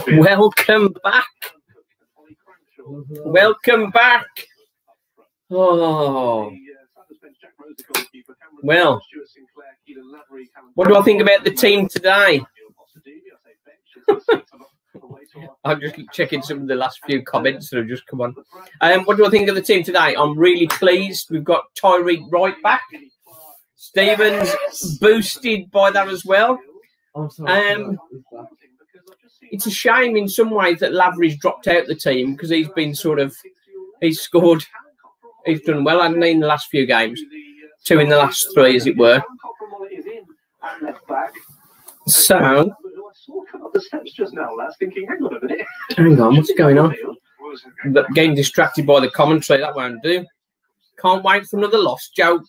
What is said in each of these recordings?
Welcome back. Welcome back. Oh. Well, what do I think about the team today? I'm just checking some of the last few comments that have just come on. What do I think of the team today? I'm really pleased. We've got Tyreek right back. Stevens boosted by that as well. It's a shame in some ways that Lavery's dropped out the team because he's been he's scored, he's done well, hasn't he, in the last few games. 2 in the last 3, as it were. So, hang on, what's going on? Getting distracted by the commentary, that won't do. Can't wait for another loss. Joe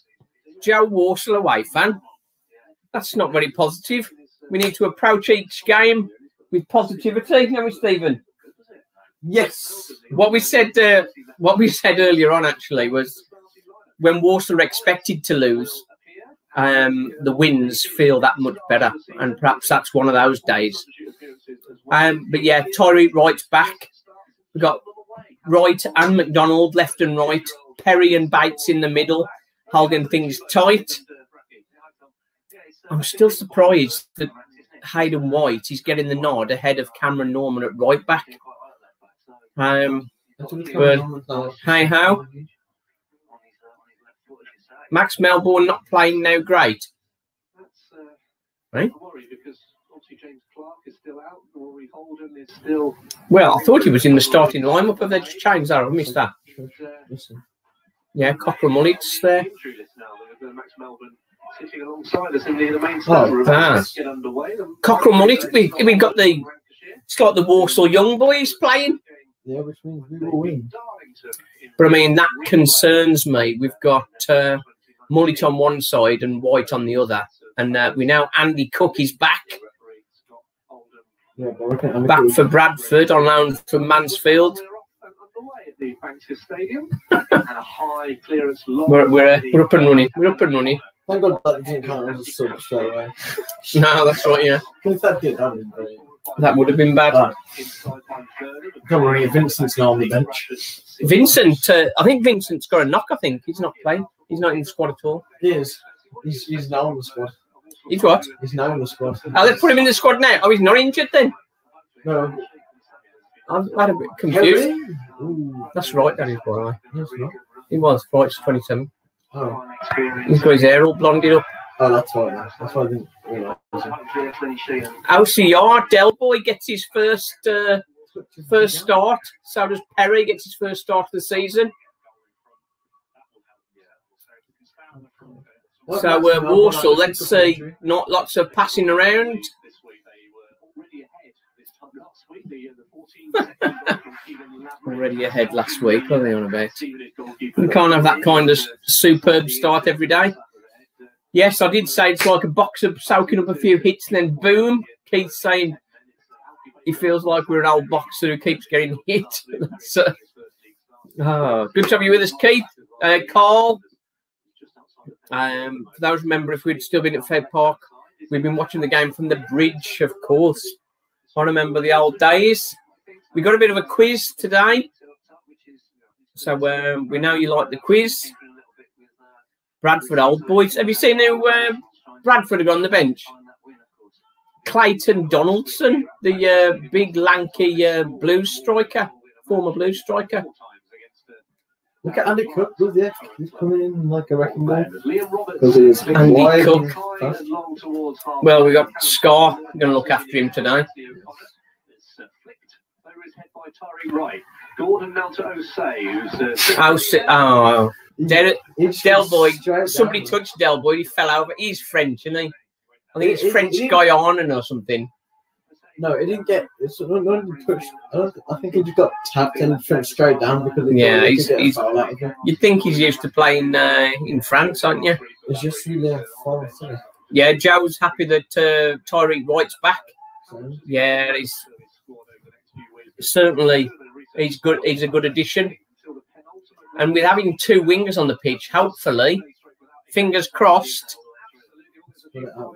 Walsall away fan. That's not very positive. We need to approach each game with positivity, don't we, Stephen? Yes. What we said earlier on actually was when Walsall are expected to lose, the wins feel that much better, and perhaps that's one of those days. But yeah, Tyreek Wright's back. We've got Wright and McDonald left and right, Perry and Bates in the middle, holding things tight. I'm still surprised that Hayden White is getting the nod ahead of Cameron Norman at right back. But hey ho. Max Melbourne not playing now, great. Right? Well, I thought he was in the starting lineup, but they just changed that. I missed that. Yeah, Cockrell Mullet's there. Cockrell Mullet, we got it's like the Walsall young boys playing. Yeah, which means we will win. But I mean, that concerns me. We've got Mullet on one side and White on the other. And we know Andy Cook is back. Yeah, back for Bradford on loan from Mansfield. We're up and running. We're up and running. Thank God that didn't count as a sub straight away. No, that's right, yeah. If that did, that would have been great. That would have been bad. Don't worry, Vincent's now on the bench. Vincent, I think Vincent's got a knock, I think. He's not playing. He's not in the squad at all. He is. He's now in the squad. He's what? He's now in the squad. Oh, they put him in the squad now. Oh, he's not injured then? No. I'm a bit confused. That's right, that is, by the way. Yes, not. He was. Right, it's 27. Oh. He's got his hair all blonded up. Oh, that's right. That's why I didn't realise. OCR, Delboy gets his first start. So does Perry, gets his first start of the season. So Walsall, let's see, not lots of passing around. Already ahead last week, what are they on about? We can't have that kind of superb start every day. Yes, I did say it's like a boxer soaking up a few hits and then boom. Keith's saying he feels like we're an old boxer who keeps getting hit. Good to have you with us, Keith. Carl. For those remember, if we'd still been at Fed Park, we've been watching the game from the bridge, of course. I remember the old days. We got a bit of a quiz today. So we know you like the quiz. Bradford old boys. Have you seen who Bradford are on the bench? Clayton Donaldson, the big lanky Blues striker, former Blues striker. Look at Andy Cook, yeah. He's coming in like a wrecking ball. Andy Cook. Well, we got Scar. We're going to look after him today. Delboy. Somebody touched Delboy. He fell over. He's French, isn't he? I think it's French Guyana or something. No, it didn't get. It's not even pushed. I think he just got tapped and went straight down because. Yeah, he's you'd think he's used to playing in France, aren't you? It's just really far. Yeah, Joe's happy that Tyreek Wright's back. Yeah, he's certainly he's good. He's a good addition. And with having 2 wingers on the pitch, hopefully, fingers crossed,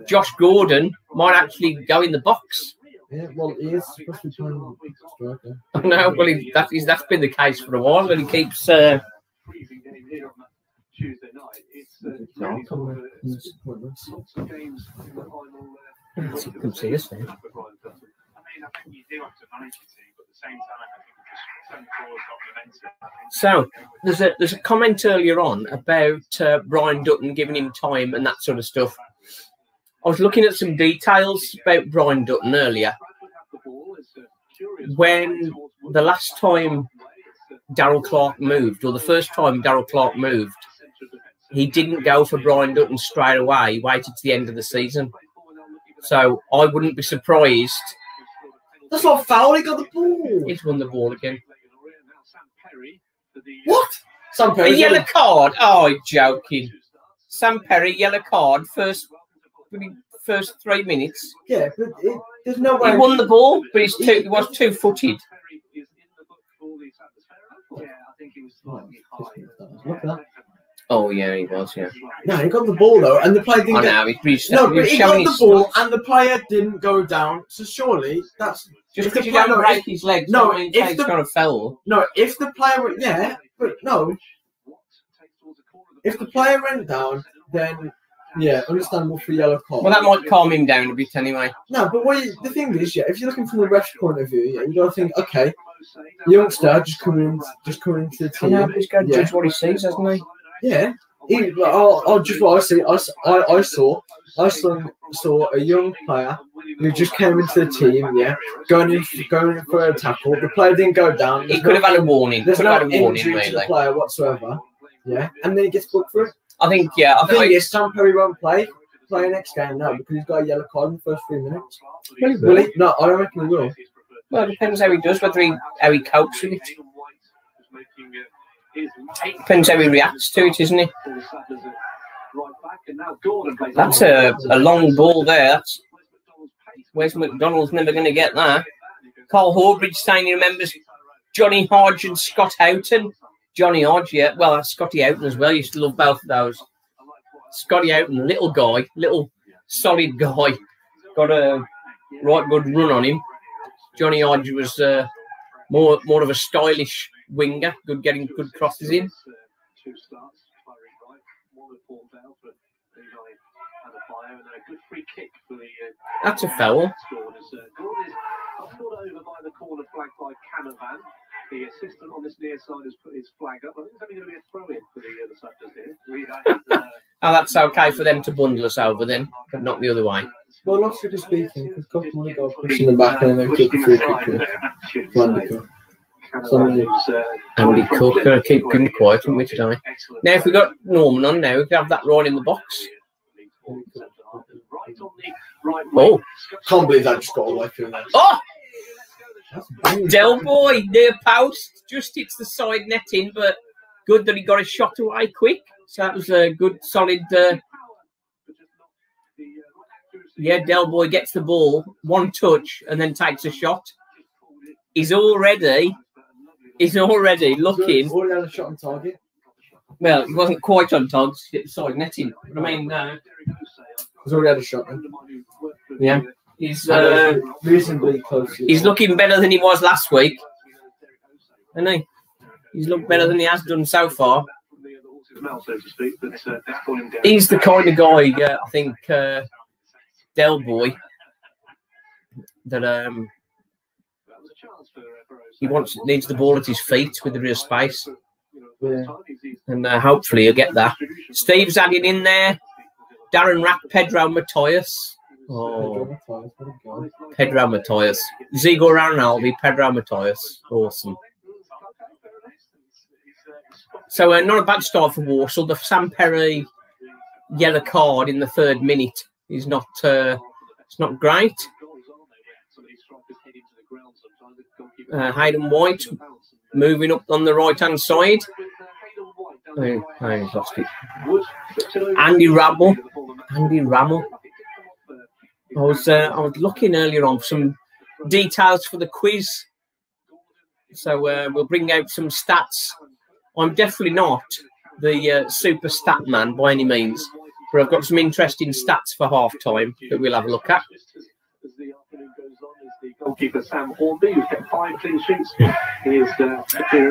Josh Gordon might actually go in the box. Yeah, well, he is supposed to be playing striker. I know, well, that's been the case for a while, and he keeps. You can see us there. So there's a comment earlier on about Brian Dutton giving him time and that sort of stuff. I was looking at some details about Brian Dutton earlier. When the last time Darryl Clark moved, or the first time Darryl Clark moved, he didn't go for Brian Dutton straight away. He waited to the end of the season. So I wouldn't be surprised. That's not foul. He got the ball. He's won the ball again. What? Sam Perry. A yellow card? Oh, you're joking. Sam Perry, yellow card, first 3 minutes. Yeah, but there's no way. He won the ball, but he was two-footed. Look at that. Oh, yeah, he was, yeah. No, he got the ball, though, and the player didn't but he got the ball, and the player didn't go down, so surely that's... Just because you don't break his legs, no, if the got a foul. No, if the player went... Yeah, but no. If the player went down, then... Yeah, understandable for yellow card. Well, that might calm him down a bit anyway. No, but the thing is, yeah, if you're looking from the ref's point of view, yeah, you got to think, okay, youngster just coming into the team. Yeah, he's got to judge what he sees, hasn't he? Yeah. I'll just what I see. I saw a young player who just came into the team. Yeah, going in for a tackle. The player didn't go down. He could have had a warning. There's no injury to the player whatsoever. Yeah, and then he gets booked for it. I think, yeah. I think Sam Perry won't play next game now because he's got a yellow card in the first 3 minutes. Will he? No, I don't reckon he will. Well, it depends how he does, how he copes with it. Depends how he reacts to it, isn't it? That's a long ball there. Where's McDonald's never going to get that? Carl Horbridge saying he remembers Johnny Hodge and Scott Houghton. Johnny Hodge, yeah. Well, that's Scotty Houghton as well. I used to love both of those. Scotty Houghton, little guy, little solid guy. Got a right good run on him. Johnny Hodge was more of a stylish winger, getting good crosses in. That's a foul. The assistant on this near side has put his flag up. I think it's only going to be a throw in for the other side just here. Oh, that's okay for them to bundle us over then, but not the other way. Well, not strictly speaking, because Cook might go pushing them back and then kick the free kick. Andy Cook, going to keep good and quiet, haven't we, today? Now, if we've got Norman on now, we can have that right in the box. Oh! Can't believe that just got away from that. Oh! Del Boy, near post, just hits the side netting, but good that he got a shot away quick. So that was a good, solid. Yeah, Del Boy gets the ball, one touch, and then takes a shot. He's already looking. Already had a shot on target. Well, he wasn't quite on target to hit the side netting. But I mean, he's already had a shot. Yeah. He's reasonably close. He's looking better than he was last week, isn't he? He's looked better than he has done so far. He's the kind of guy, I think, Del Boy, that he needs the ball at his feet with the real space, and hopefully he'll get that. Steve's adding in there. Darren Rack, Pedro Matthias. Oh, Pedro Matthias. Zigo Ronaldo, Pedro Matthias. Awesome. So not a bad start for Walsall. The Sam Perry yellow card in the 3rd minute is not it's not great. Hayden White moving up on the right-hand side. I lost it. Andy Rammel. I was looking earlier on for some details for the quiz, so we'll bring out some stats. I'm definitely not the super stat man by any means, but I've got some interesting stats for half time that we'll have a look at. Goalkeeper Sam Hornby, who's kept 5 clean sheets.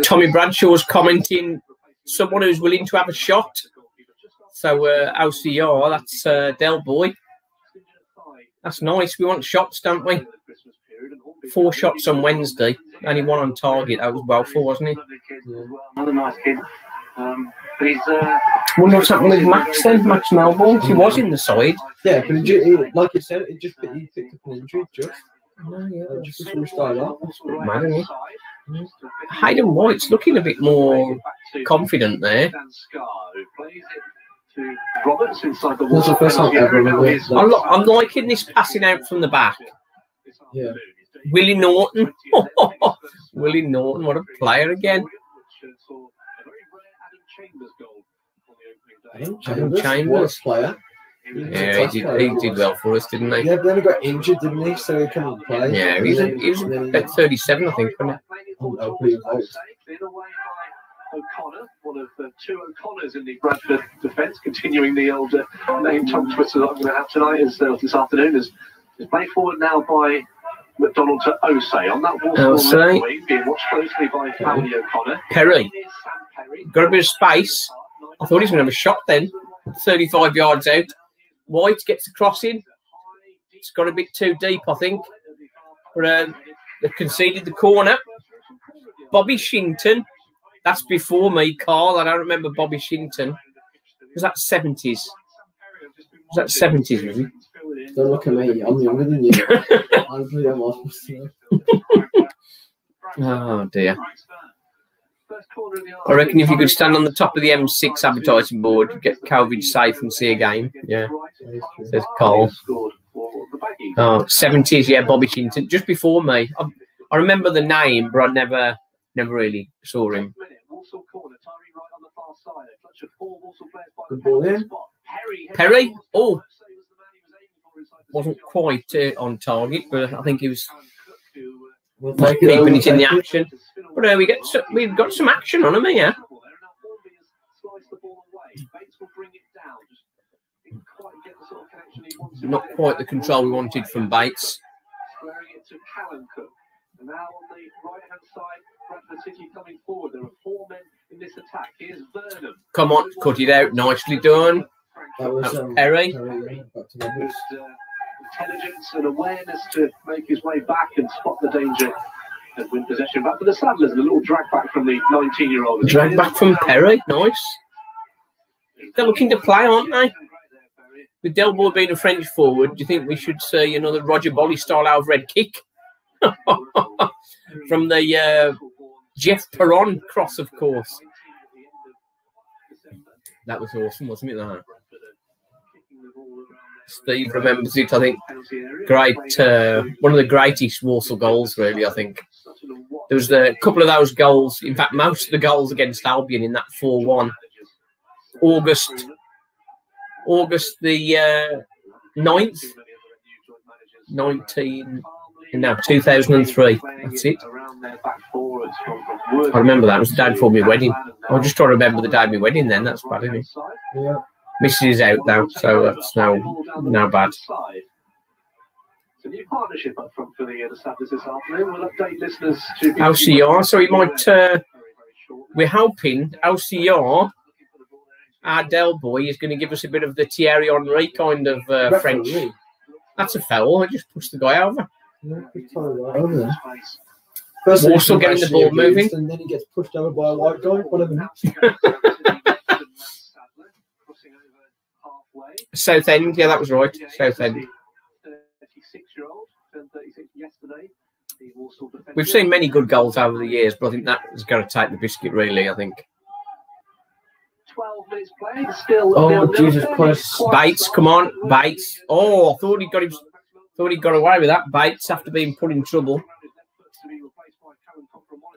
Tommy Bradshaw's commenting, someone who's willing to have a shot. So LCR, that's Del Boy. That's nice. We want shots, don't we? 4 shots on Wednesday. Only 1 on target. That was Walsall, wasn't he? Yeah. Another nice kid. But he's, wonder what's happened with Max then, Max Melbourne. He was in the side. Yeah, but like you said, he picked up an injury just. Oh, yeah, just before we started off. Mad, isn't he? Hayden White's looking a bit more confident there. Roberts inside the That's the first time ever. I'm liking this passing out from the back. Yeah. Willie Norton. Willie Norton, what a player again. Adam Chambers. Player. Yeah, he did well for us, didn't he? Yeah, but then he got injured, didn't he? So he couldn't play. Yeah, he was at 37, I think, wasn't O'Connor, one of the 2 O'Connors in the Bradford defence, continuing the old name tongue twister that I'm going to have tonight this afternoon. Is played forward now by McDonald to Osei on that Walsall wing, being watched closely by Family O'Connor. Perry. Got a bit of space. I thought he was going to have a shot then. 35 yards out. White gets the crossing. It's got a bit too deep, I think. But they conceded the corner. Bobby Shinton. That's before me, Carl. I don't remember Bobby Shinton. Was that 70s? Was that 70s, was he? Don't look at me. I'm younger than you. I'm pretty supposed to know. Oh, dear. I reckon if you could stand on the top of the M6 advertising board, get COVID safe and see a game. Yeah, says Carl. Oh, 70s, yeah, Bobby Shinton. Just before me. I remember the name, but I never really saw him. Perry? Oh, wasn't quite on target, but I think he was keeping it in the action. But we've got some action on him here. Not quite the control we wanted from Bates. Now on the right-hand side, Bradford City coming forward. There are 4 men in this attack. Here's Vernon. Come on, cut it out. Nicely done. That was Perry. Intelligence and awareness to make his way back and spot the danger and win possession. Back for the Saddlers, and a little drag back from the 19-year-old. Drag back from Perry. Nice. They're looking to play, aren't they? With Del Boy being a French forward, do you think we should see another Roger Bolly style out of red kick? From the Jeff Perron cross, of course. That was awesome, wasn't it? That Steve remembers it, I think. Great, one of the greatest Walsall goals, really, I think. There was a couple of those goals, in fact, most of the goals against Albion in that 4-1. August the 9th, 2003. That's it. I remember that. It was the day before my wedding. I was just trying to remember the day of my wedding then. That's bad, isn't it? Yeah. Mrs. is out now, so that's now bad. It's a new partnership up front for the Saddlers this afternoon. We'll update listeners to LCR, so he might. We're hoping LCR, our Del Boy, is going to give us a bit of the Thierry Henry kind of French. That's a foul. I just pushed the guy over. Walsall getting the ball moving. And then he gets pushed over by a white guy. Whatever. Southend, yeah, that was right. Southend. We've seen many good goals over the years, but I think that is going to take the biscuit, really, I think. 12 minutes played, still. Oh, Jesus Christ. Bates, come on, Bates. Oh, I thought he got away with that, Bates, after being put in trouble.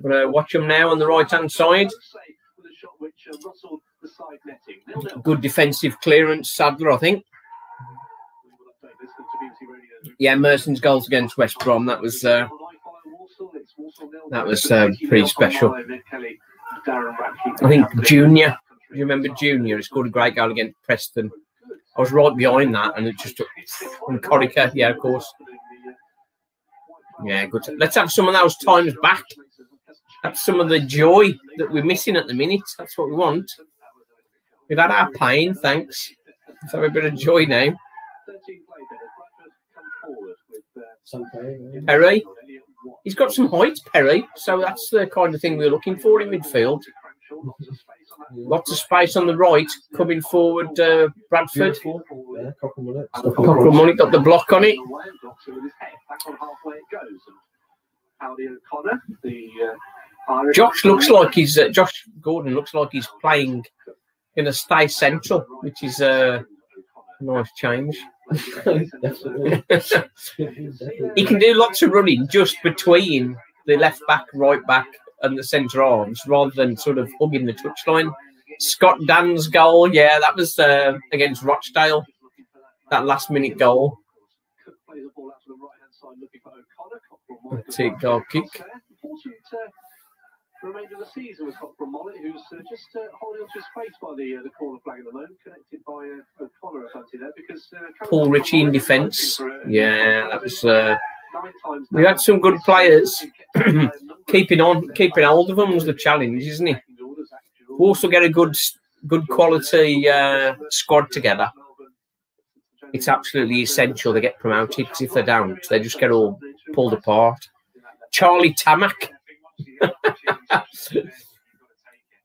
But watch him now on the right-hand side. Good defensive clearance, Sadler, I think. Yeah, Merson's goals against West Brom, that was pretty special. I think Junior, you remember Junior? He scored a great goal against Preston. I was right behind that, and it just took from Corica, yeah, of course. Yeah, good. Let's have some of those times back. That's some of the joy that we're missing at the minute. That's what we want. We've had our pain, thanks. Let's have a bit of joy now. Perry. He's got some height, Perry. So that's the kind of thing we're looking for in midfield. Lots of space on the right. Coming forward, Bradford. Cockerel Money got the block on it. Josh looks like he's Josh Gordon looks like he's playing in a stay central, which is a nice change. He can do lots of running just between the left back, right back, and the centre arms, rather than sort of hugging the touchline. Scott Dan's goal, yeah, that was against Rochdale. That last-minute goal. Take goal kick. The remainder of the season was Cockerel Mollet, who's just holding on to his face by the corner flag at the moment, connected by O'Connor, I fancy there, because Paul Ritchie in defence. Yeah, that was. We had some good players. keeping hold of them was the challenge, isn't it? We also get a good quality squad together. It's absolutely essential they get promoted, because if they don't, they just get all pulled apart. Charlie Tamack.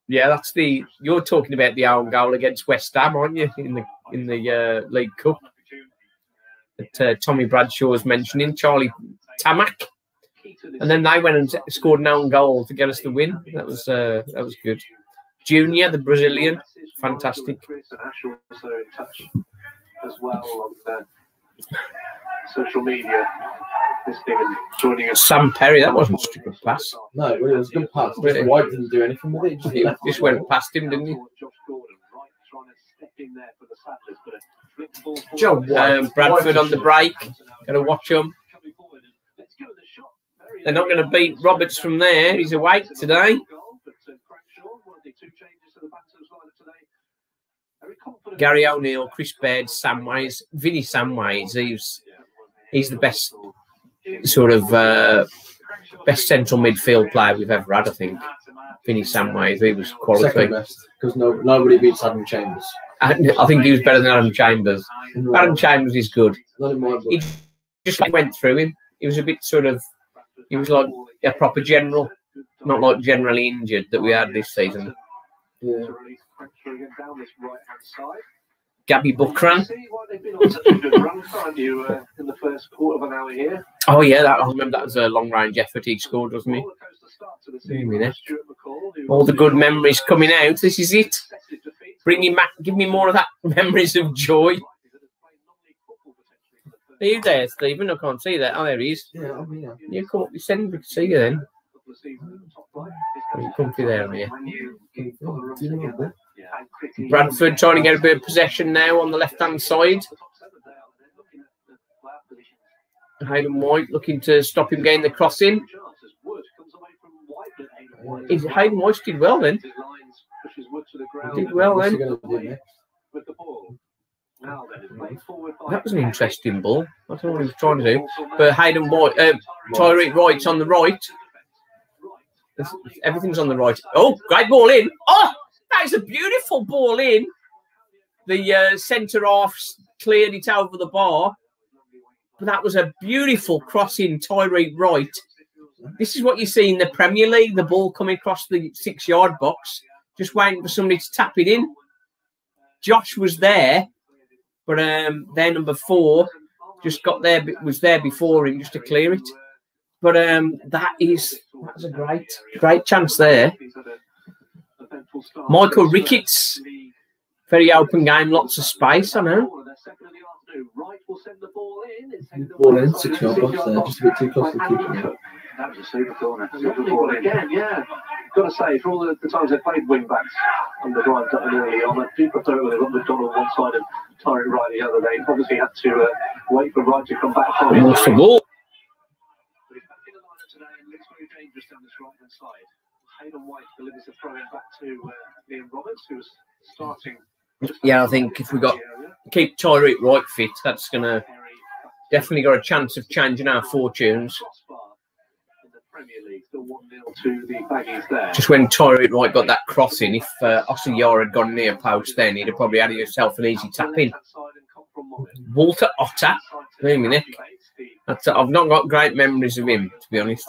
Yeah, that's the. You're talking about the own goal against West Ham, aren't you? In the League Cup that Tommy Bradshaw was mentioning, Charlie Tamack, and then they went and scored an own goal to get us the win. That was good. Junior, the Brazilian, fantastic. As well on social media. Joining us. Sam Perry, that wasn't such a good pass. No, it was a good pass. Just White didn't do anything with it. He just went past him, didn't he? Joe Bradford on the break. Got to watch him. They're not going to beat Roberts from there. He's awake today. Gary O'Neill, Chris Baird, Samways, Vinnie Samways. He's the best sort of best central midfield player we've ever had, I think. Vinnie Samways, he was quality. Second best, because nobody beats Adam Chambers. I think he was better than Adam Chambers. No. Adam Chambers is good. He just went through him. He was a bit sort of, he was like a proper general, not like generally injured that we had this season. Yeah. Gabby Buckran. Oh yeah, I remember that was a long-range effort he scored, wasn't he? All the good memories coming out. This is it. Bring him back. Give me more of that memories of joy. Are you there, Stephen? I can't see that. Oh, there he is. Yeah, I'm here. You come up. You send me to see you then. You comfy there, are you? Bradford trying to get a bit of possession now on the left-hand side. Hayden White looking to stop him getting the crossing. Hayden White did well then. Did well then. That was an interesting ball. I don't know what he was trying to do. But Hayden White, Tyreek Wright's on the right. Everything's on the right. Oh, great ball in. Oh, that is a beautiful ball in. The centre half cleared it over the bar. But that was a beautiful crossing, Tyreek Wright. This is what you see in the Premier League, the ball coming across the 6-yard box, just waiting for somebody to tap it in. Josh was there, but their number 4 just got there, was there before him just to clear it. But that was a great chance there. Michael Ricketts, very open game, lots of space, I know. Ball in, 6-yard box there, just a bit too close to the keeper. That was a super corner. Again, yeah. Got to say, for all the times they played wing backs on the drive up and early on, people thought they got McDonald one side and Tyreek Wright the other. They obviously had to wait for Wright to come back. Lost the ball. But he's back in the lineup today and looks very dangerous down this right-hand side. Hayden White delivers a throw-in back to Liam Roberts, who was starting. Yeah, I think if we keep Tyreek Wright fit, that's going to definitely got a chance of changing our fortunes. Just when Tyree Wright got that crossing, if Austin Yar had gone near post, then he'd have probably had himself an easy tap in. Walter Otter, wait a minute. I've not got great memories of him, to be honest.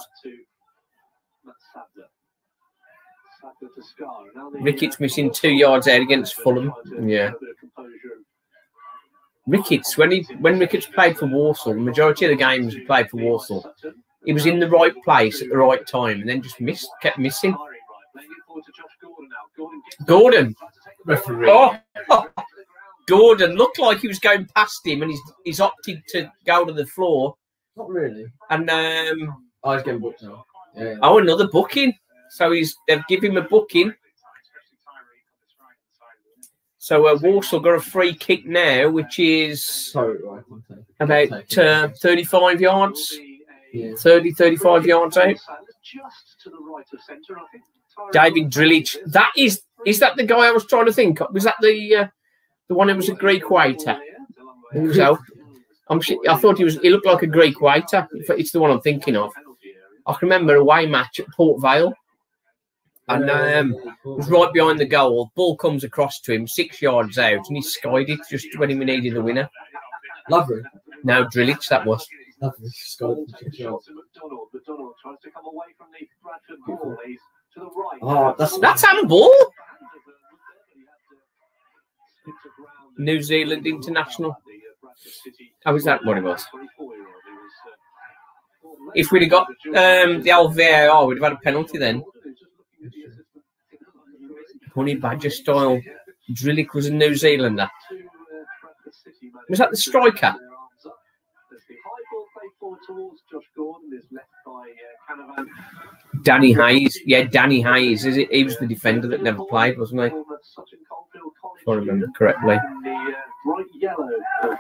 Ricketts missing 2 yards out against Fulham. Yeah. Ricketts, when Ricketts played for Walsall, the majority of the games he played for Walsall, he was in the right place at the right time and then just kept missing. Gordon. Oh, Gordon looked like he was going past him and he's opted to go to the floor. Not really. And I was getting booked now. Yeah. Oh, another booking. So they've given him a booking. So Walsall got a free kick now, which is about 35 yards. Yeah. 35 yards out. David Drillich. Is that the guy I was trying to think of? Was that the one who was a Greek waiter? So I thought he looked like a Greek waiter. It's the one I'm thinking of. I can remember a away match at Port Vale. And it was right behind the goal. Ball comes across to him, 6 yards out, and he skied it just when he needed the winner. Lovely. No, Drillich, that was. Lovely. Oh, that's handball. New Zealand international. How is that what it was? If we'd have got the old VAR, we'd have had a penalty then. Honey Badger style. Drillich was a New Zealander. Was that the striker? Danny Hayes. Yeah, Danny Hayes. He was the defender that never played, wasn't he? If I remember correctly. Bright yellow of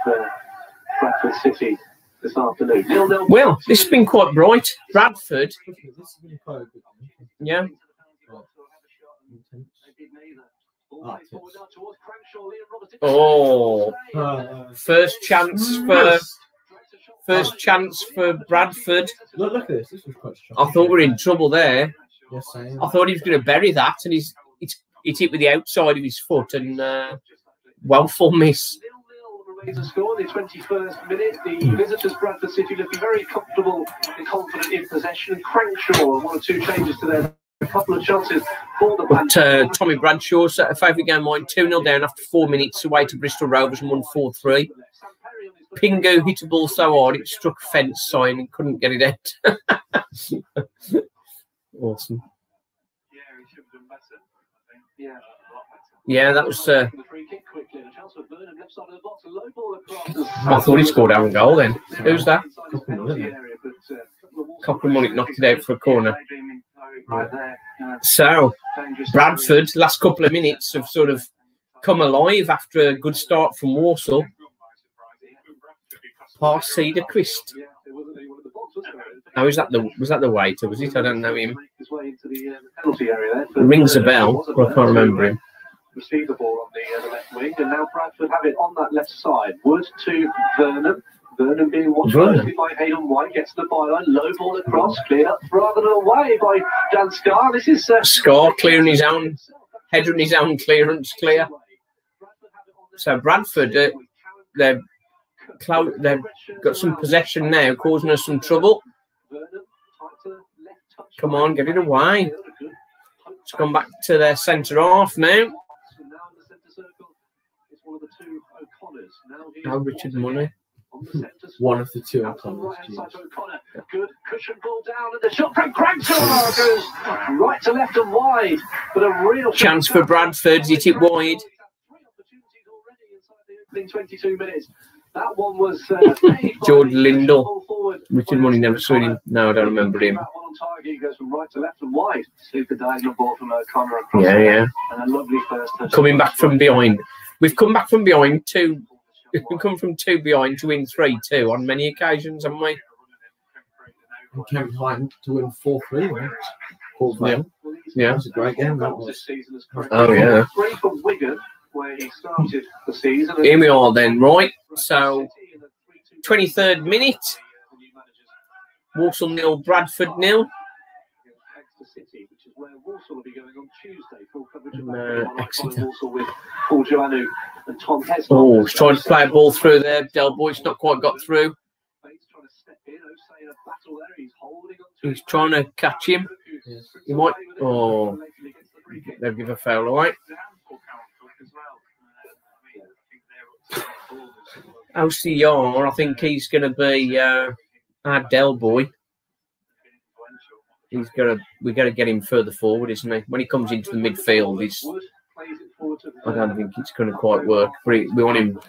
Bradford City this afternoon. Well, this has been quite bright. Bradford. Yeah. Oh, first chance for Bradford. Look at this. This was quite strong. I thought we were in trouble there. Yes, I thought he was going to bury that, and it's hit with the outside of his foot, and Walsall miss. To score in the 21st minute, the visitors Bradford City looking very comfortable and confident in possession. Crankshaw, 1 or 2 changes to their. A couple of chances for the But Tommy Bradshaw set a favourite game mine 2-0 down after 4 minutes away to Bristol Rovers and won 4-3. Pingo hit a ball so hard it struck a fence sign and couldn't get it out. Awesome. Yeah, that was. I thought he scored our goal then. Who's that? Cochrane Mullet knocked it out for a corner. So, Bradford, last couple of minutes have sort of come alive after a good start from Walsall. Past Cedar Crist. Oh, was that the waiter? Was it? I don't know him. Rings a bell, but I can't remember him. Receive the ball on the left wing, and now Bradford have it on that left side. Wood to Vernon. Vernon being watched closely by Hayden White, gets the byline, low ball across, cleared up rather than away by Dan Scarr. This is Scarr clearing his own, heading his own clearance clear. So Bradford, they've got some possession now, causing us some trouble. Come on, get it away. It's gone back to their centre half now. Now Richard Money. One of the 2 O'Connors. Good cushion ball down, and the shot from Crankshaw goes right to left and wide. But a real chance for Bradford, hit it wide. 22 minutes. That one was Jordan Lindell. Richard Money never saw him. No, I don't remember him. He goes from right to left and wide. Super diagonal ball from O'Connor. Yeah. And a lovely first touch. Coming back from behind. We've come back from behind to. We've come from 2 behind to win 3-2 on many occasions, haven't we? We came behind to win 4-3. Yeah. That was a great game. That was. Oh yeah. 3 for Wigan, where he started the season. Here we are then, right? So, 23rd minute. Walsall 0, Bradford 0. Walsall will be going on Tuesday. Full coverage of Exeter. Walsall with Paul Joannou and Tom Hesler. Oh, he's trying to play a ball through there. Del Boy's not quite got through. He's trying to catch him. He might. Oh, they'll give a foul away. OCR, I think he's going to be our Del Boy. We're going to get him further forward, isn't he? When he comes into the midfield, I don't think it's going to quite work. But we want him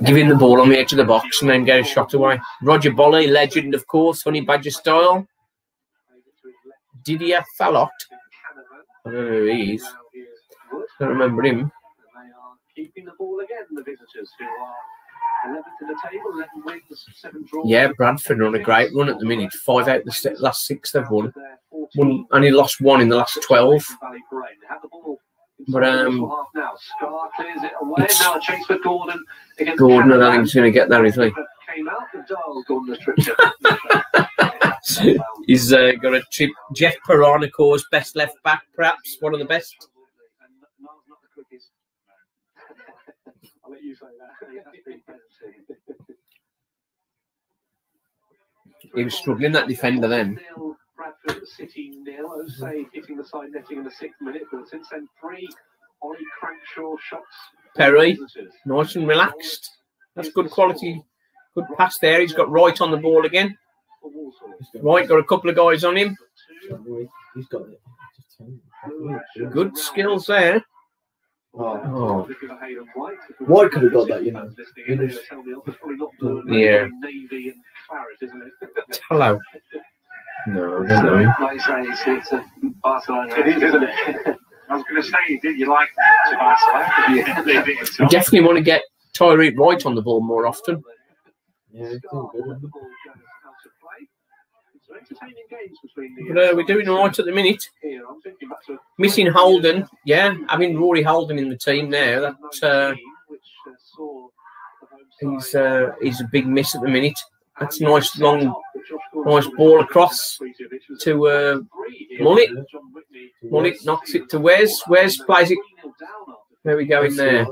giving the ball on the edge of the box and then get a shot away. Roger Bolly, legend, of course, Honey Badger style. Didier Thalot. I don't know who he is. Don't remember him. Keeping the ball again, the visitors who are 11th in the table, 11 wins, 7 draws. Yeah, Bradford are on a great run at the minute. 5 out of the last 6 they've won. Only lost 1 in the last 12. But Gordon, I don't think he's going to get there, is he? He's got a trip. Jeff Perranacor's best left back, perhaps one of the best. I'll let you say that. He was struggling, that defender, then. Bradford City 0. Osei hitting the side netting in the 6th minute, but since then 3 Ollie Crankshaw shots. Perry, nice and relaxed. That's good quality. Good pass there. He's got Wright on the ball again. Wright got a couple of guys on him. He's got it. Good skills there. Oh. White could have got that, you know. Yeah. Hello. No, I don't know. Like you say, it's a Barcelona. It is, isn't it? I was going to say, did you like Barcelona? We definitely want to get Tyreek Wright on the ball more often. Yeah, it's all good. But we're doing all right at the minute. Missing Holden, yeah, having Rory Holden in the team now. That he's a big miss at the minute. That's a nice ball across to Mullet. Mullet knocks it to Wes. Wes plays it. There we go in there.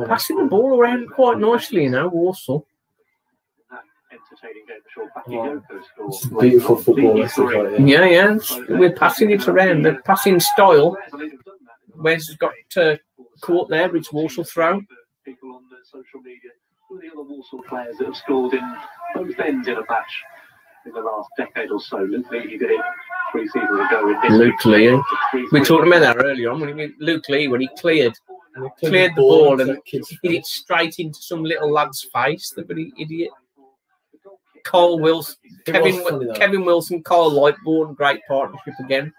Passing the ball around quite nicely, you know, Walsall. Beautiful football. Yeah. We're passing it around. The passing style. Wes has got caught there. It's Walsall throw. People on the social media, who are the other Walsall players that have scored in both ends in a match in the last decade or so? Luke Lee, he did it 3 seasons ago. Luke Lee. We talked about that earlier on. Luke Lee, when he cleared the ball and hit it straight into some little lad's face, the bloody idiot. Cole Wilson, Kevin Wilson, Carl Lightbourne, great partnership again.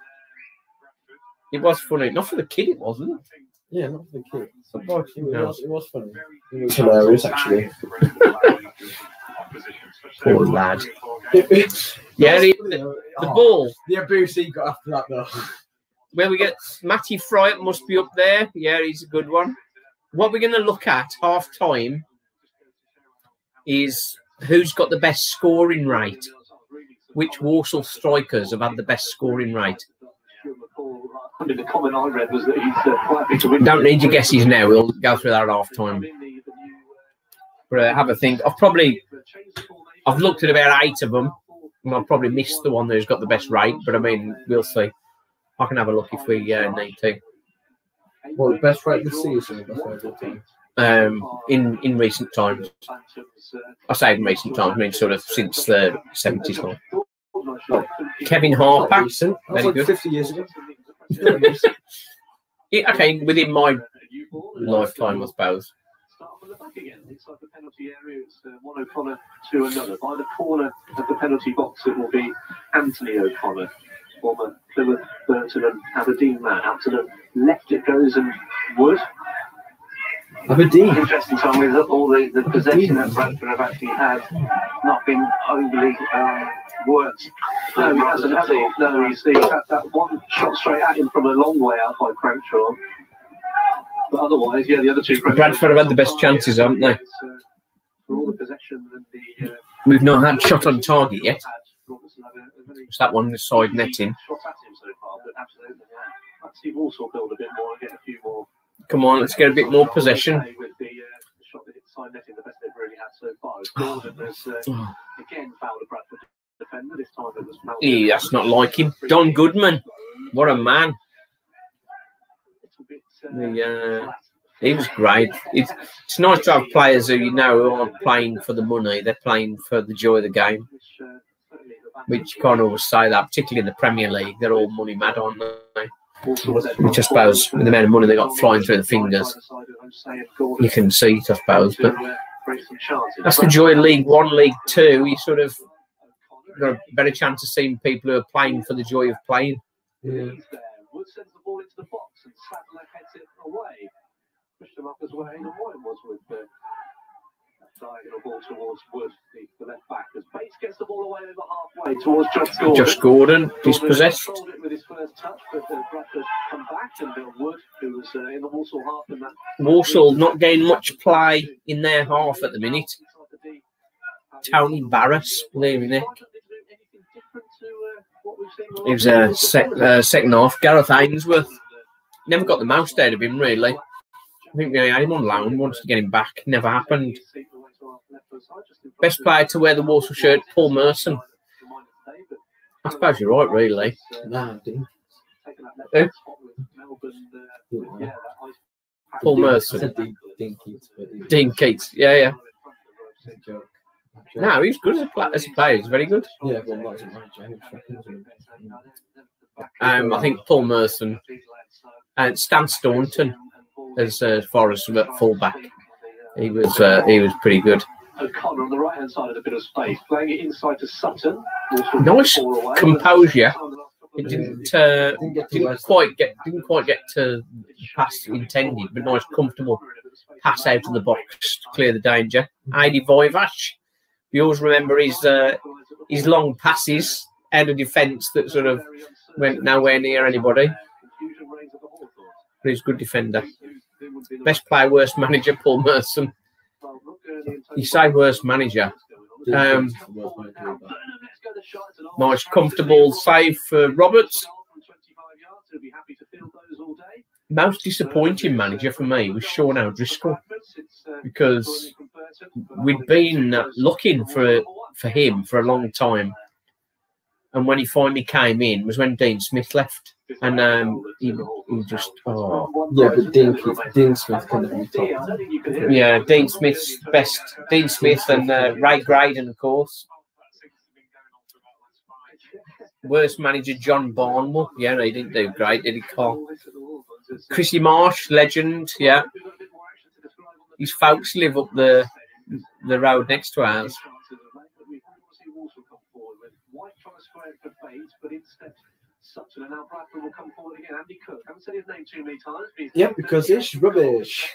It was funny. Not for the kid, it wasn't. Yeah, not for the kid. It was funny. It was hilarious, actually. Poor lad. Yeah, the ball. The abuse he got after that, though. Where we get Matty Fryatt must be up there. Yeah, he's a good one. What we're going to look at half time is who's got the best scoring rate. Which Walsall strikers have had the best scoring rate? The comment I read was that he's quite big to win. Don't need your guesses now. We'll go through that at half time. But have a think. I've looked at about 8 of them, and I've probably missed the one who's got the best rate. But I mean, we'll see. I can have a look if we need to. Well, the best rate this season. In recent times. I say in recent times, I mean sort of since the 70s on. Kevin Harper, very good. 50 years ago. Yeah, okay, within my lifetime, I suppose. Start from the back again. Inside the penalty area, it's one O'Connor to another. By the corner of the penalty box, it will be Anthony O'Connor, former Plymouth, Burton and Aberdeen man. Out to the left it goes and Wood. Aberdeen. Interesting time with all the possession that Bradford have actually had not been overly worked. No, he hasn't, has he? No, he's that one shot straight at him from a long way out by Crankshaw. But otherwise, yeah, the other two. Bradford have had the best chances, haven't they? For all the possession and the. We've not had shot on target yet. It's that one, the side netting. Come on, let's get a bit more possession. That's not like him. Don Goodman, what a man. He was great. It's nice to have players who aren't playing for the money; they're playing for the joy of the game. Which you can't always say that, particularly in the Premier League. They're all money mad, aren't they? Which I suppose, with the amount of money they got flying through the fingers, you can see it, I suppose. But that's the joy of League One, League Two. You sort of got a better chance of seeing people who are playing for the joy of playing. Yeah. Pushed him up as well. Hayden White was with the diagonal ball towards Wood, the left back. As Bates gets the ball away over halfway towards Josh Gordon. Josh Gordon, dispossessed. With his first touch, but Bradford come back, and Bill Wood, who was in the Walsall half, and that Walsall not getting much play in their half at the minute. Tony Barras leaving it. It was a second half. Gareth Ainsworth never got the most out of him, really. I think they had him on loan, wanted to get him back. Never happened. Best player to wear the Walsall shirt, Paul Merson. I suppose you're right, really. No, Who? Paul Merson. Dean Keats. Yeah. No, he's good as a player. He's very good. Yeah, I think Paul Merson and Stan Staunton. As far as fullback, he was pretty good. O'Connor on the right hand side of the bit of space, playing it inside to Sutton. Nice composure. It didn't quite get to the pass intended, but nice comfortable pass out of the box to clear the danger. Adi Voivash, you always remember his long passes out of defence that sort of went nowhere near anybody. But he's a good defender. Best player, worst manager, Paul Merson. You say worst manager. Nice, comfortable save for Roberts. Most disappointing manager for me was Sean O'Driscoll, because we'd been looking for him for a long time. And when he finally came in was when Dean Smith left. And he just yeah, but Dean Smith kind of be top. Yeah, Dean Smith's best. Dean Smith and Ray Graydon, of course. Worst manager John Barnwell. Yeah, no, he didn't do great, did he, Carl? Chrissy Marsh, legend. Yeah, his folks live up the road next to ours. Sutton, and now Bradford will come forward again. Andy Cook. I haven't said his name too many times. Yeah, because it's rubbish.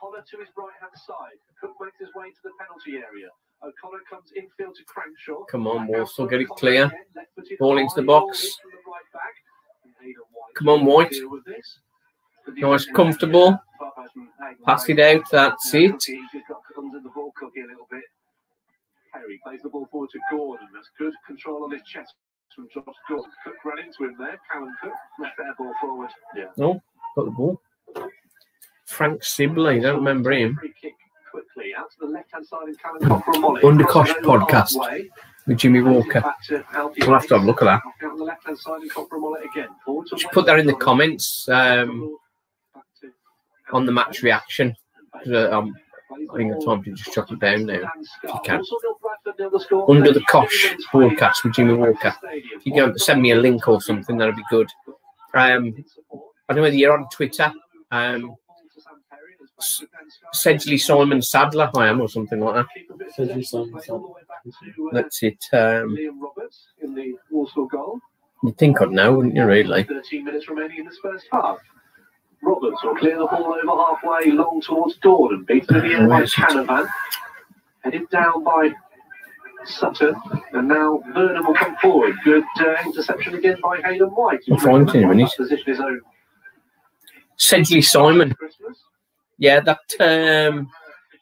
O'Connor to his right-hand side. Cook makes his way to the penalty area. O'Connor comes infield to Crankshaw. Come on, Walsall, get it clear. Ball into the box. Come on, White. Nice, comfortable. Pass it out. That's it. Harry plays the ball forward to Gordon. That's good control on his chest from Josh Gordon. Cook ran into him there. Callum Cook. Left that ball forward. Yeah. Oh, got the ball. Frank Sibley. Don't remember him. Quickly out to the left-hand side in Callum Cook. Undercosh podcast with Jimmy Walker. We'll have to have a look at that. Just put that in the comments on the match reaction. I think it's time to just chuck it down now, if you can. Under the Kosh broadcast with Jimmy Walker. If you go send me a link or something, that'd be good. I don't know whether you're on Twitter. Sedgley Simon Sadler, I am, or something like that. Sedgley Simon Sadler. That's it. You'd think I'd know, wouldn't you, really? 13 minutes remaining in this first half. Roberts will clear the ball over halfway, long towards Gordon. Beaten in the end by Canavan. Headed down by Sutton. And now Vernon will come forward. Good interception again by Hayden White. I'm finding him, position his own. Sedgley Simon. Yeah, that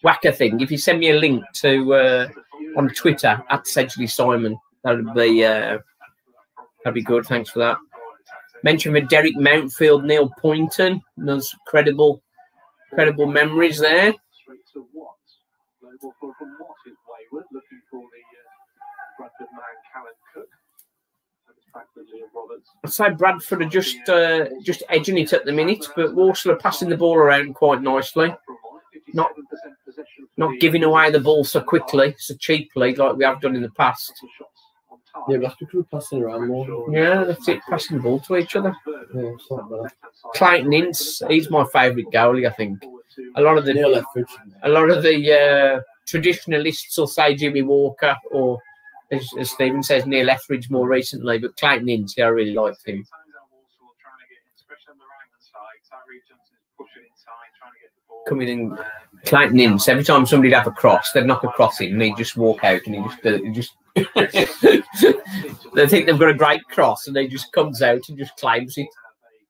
whacker thing. If you send me a link to on Twitter at Sedgley Simon, that would be That'd be good. Thanks for that. Mention of Derek Mountfield, Neil Poynton. Those credible memories there. I'd say Bradford are just edging it at the minute, but Walsall are passing the ball around quite nicely. Not giving away the ball so quickly, so cheaply, like we have done in the past. Yeah, that's because we're passing around more. Yeah, that's it, passing the ball to each other. Yeah, it's not bad. Clayton Ince, he's my favourite goalie, I think. A lot of the traditionalists will say Jimmy Walker, or as Stephen says, Neil Etheridge more recently, but Clayton Ince, yeah, I really liked him. Coming in, Clayton Ince, every time somebody'd have a cross, they'd knock a cross in and he'd just walk out and he just they think they've got a great cross and he just comes out and just claims it.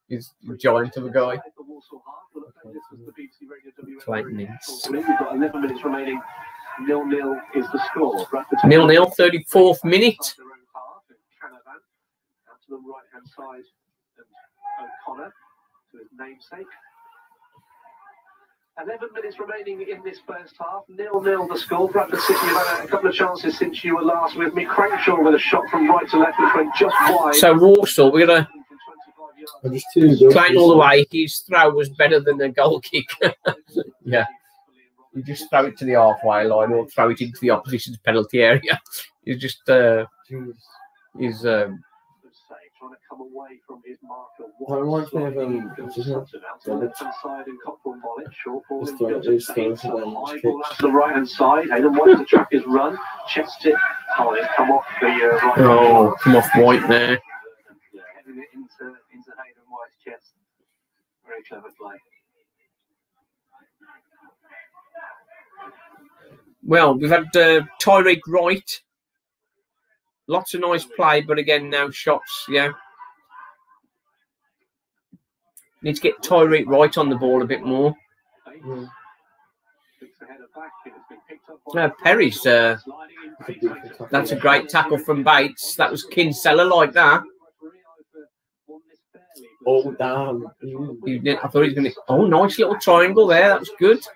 He's a giant of a guy. Clayton Ince. 11 minutes remaining. 0-0 is the score. 0-0, 34th minute. Out to the right-hand side, and O'Connor to his namesake. 11 minutes remaining in this first half. 0-0 the score. Bradford City have had a couple of chances since you were last with me. Crankshaw with a shot from right to left, which went just wide. So Walsall, we're going to Clayton all the way. His throw was better than the goal kick. Yeah. You just throw it to the halfway line or throw it into the opposition's penalty area. You just trying to come away from his marker. Reminds me of the right hand side. Hayden White to track his run, chest it. Oh, it's come off the right. Oh, come off White there. Yeah, heading it into Hayden White's chest. Very clever play. Well, we've had Tyreek Wright. Lots of nice play, but again, now shots, yeah. Need to get Tyreek Wright on the ball a bit more. Perry's, that's a great tackle from Bates. That was Kinsella like that. Oh, damn. I thought he was going to... Oh, nice little triangle there. That was good.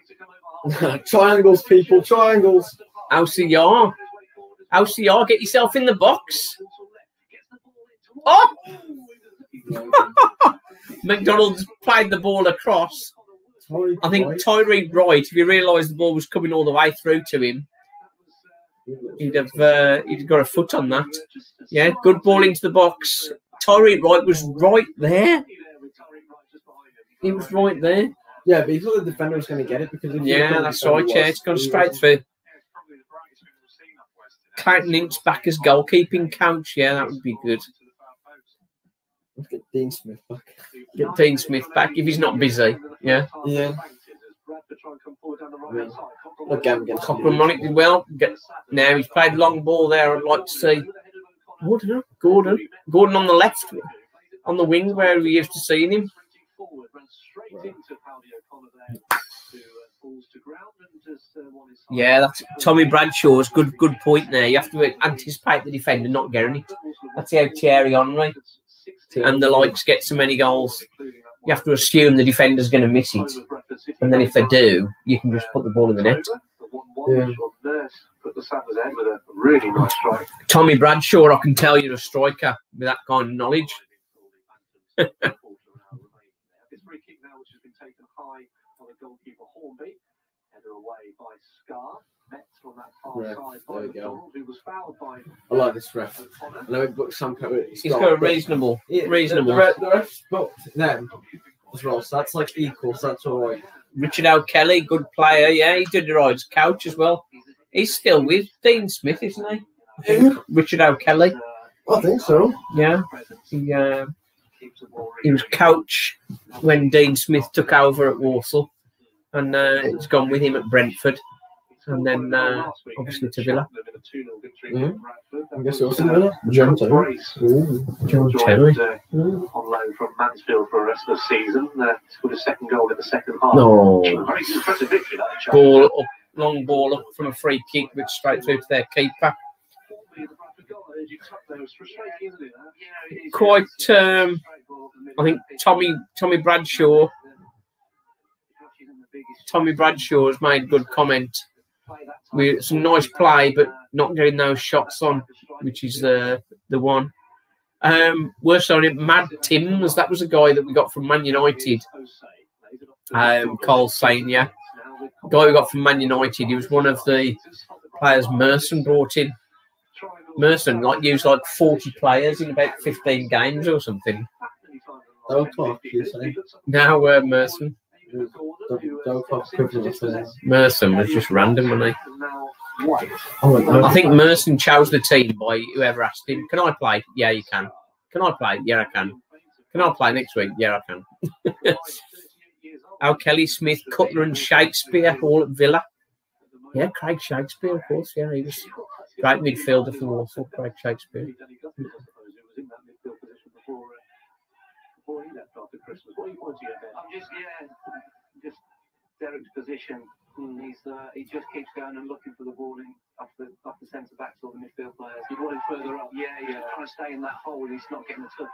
Triangles, people, triangles. LCR. LCR, get yourself in the box. Oh! McDonald's played the ball across. I think Tyreek Wright, if you realised the ball was coming all the way through to him, he'd got a foot on that. Yeah, good ball into the box. Tyreek Wright was right there. He was right there. Yeah, but he thought the defender was going to get it because that's right. Yeah, it's gone straight through. Clayton Ince back as goalkeeping coach. Yeah, that would be good. Let's get Dean Smith back. Get Dean Smith back if he's not busy. Yeah. Yeah. Coppermonic did well. Now he's played long ball there. I'd like to see Gordon on the left, on the wing where we used to see him. Yeah, that's Tommy Bradshaw's good point there. You have to anticipate the defender not getting it. That's how Thierry Henry and the likes get so many goals. You have to assume the defender's going to miss it, and then if they do, you can just put the ball in the net. Yeah. Tommy Bradshaw, I can tell you're a striker with that kind of knowledge. I like this ref. I know it booked some cover. He's got a reasonable. The ref's booked them as well, so that's like equal, so that's all right. Richard O'Kelly, good player. Yeah, he did the right as coach as well. He's still with Dean Smith, isn't he? Richard O'Kelly. I think so. Yeah. He was coach when Dean Smith took over at Walsall, and he's gone with him at Brentford, and then obviously to Villa. I guess it was Villa. John Terry. John Terry. On loan from Mansfield for the rest of the season. Scored a second goal in the second half. No. Very impressive victory, that. Ball up, long ball up from a free kick, which straight through to their keeper. quite. I think Tommy Bradshaw has made a good comment. With some nice play, but not getting those shots on, which is the one. Worse on it, Mad Timms. That was a guy that we got from Man United. Carl saying, yeah, guy we got from Man United. He was one of the players Merson brought in. Merson used like 40 players in about 15 games or something. Now Merson. Merson was just random, wasn't he? I think Merson chose the team by whoever asked him. Can I play? Yeah, you can. Can I play? Yeah, I can. Can I play next week? Yeah, I can. Al Kelly, Smith, Cutler and Shakespeare all at Villa. Yeah, Craig Shakespeare, of course. Yeah, he was a great midfielder for Walsall, Craig Shakespeare. Just Derek's position. He just keeps going and looking for the ball off the centre backs or the midfield players. He wanted further up. Yeah, trying to stay in that hole. He's not getting a touch.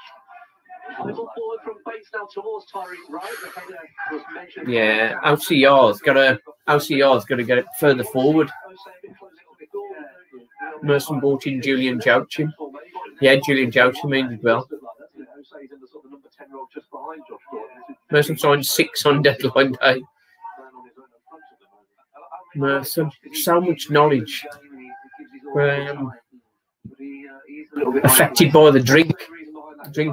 A little forward from Bates now towards Tyreek, right? The header was mentioned. Yeah, LCR's got to get it further forward. Merson brought in Julian Joachim. Yeah, Julian Joachim as well. Merson signed 6 on deadline day. Merson, so much knowledge. Affected by the drink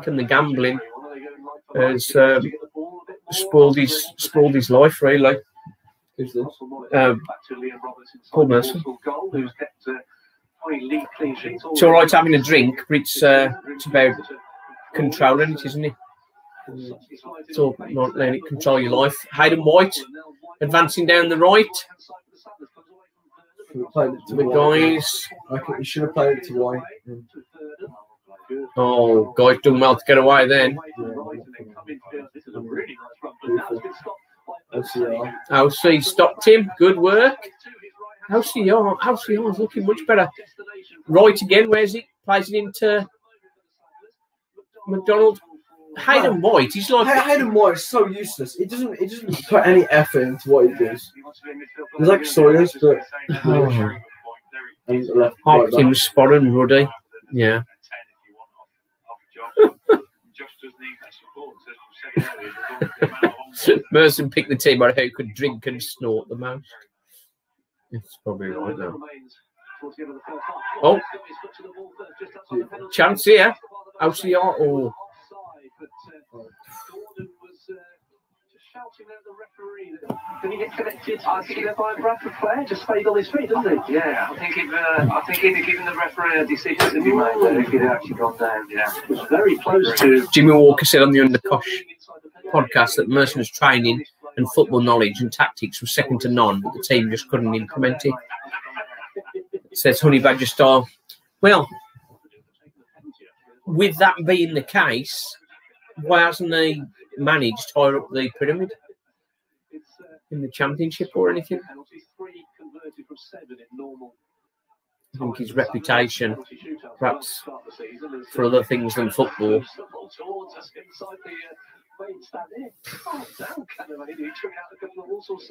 and the gambling has spoiled his life, really. Who's this? Paul Merson. It's all right having a drink, but it's about controlling it, isn't it? It's all not letting it control your life. Hayden White advancing down the right. The guys. I think you should have played it to White. Oh, guys done well to get away then. LC stopped him. Good work. LCR is looking much better. Right again. Where's it? Plays it into McDonald. Hayden White. He's like Hayden White is so useless. He doesn't put any effort into what he does. He's like Sawyers, but Hopkins, Spot and Ruddy. Yeah. Merson picked the team out who could drink and snort the most. It's probably right now. Oh, chance here. LCR. Oh. Did he get connected? I think they're by a Bradford player. Just stayed on his feet, doesn't he? Yeah, I think he'd have given the referee a decision to be made there if he'd actually gone down. Yeah, it was very close to. Jimmy Walker said on the Undercosh podcast that Merson's training and football knowledge and tactics was second to none, but the team just couldn't implement it. Says Honey Badger style. Well, with that being the case, why hasn't he managed higher up the pyramid in the championship or anything? I think his reputation, perhaps for other things than football.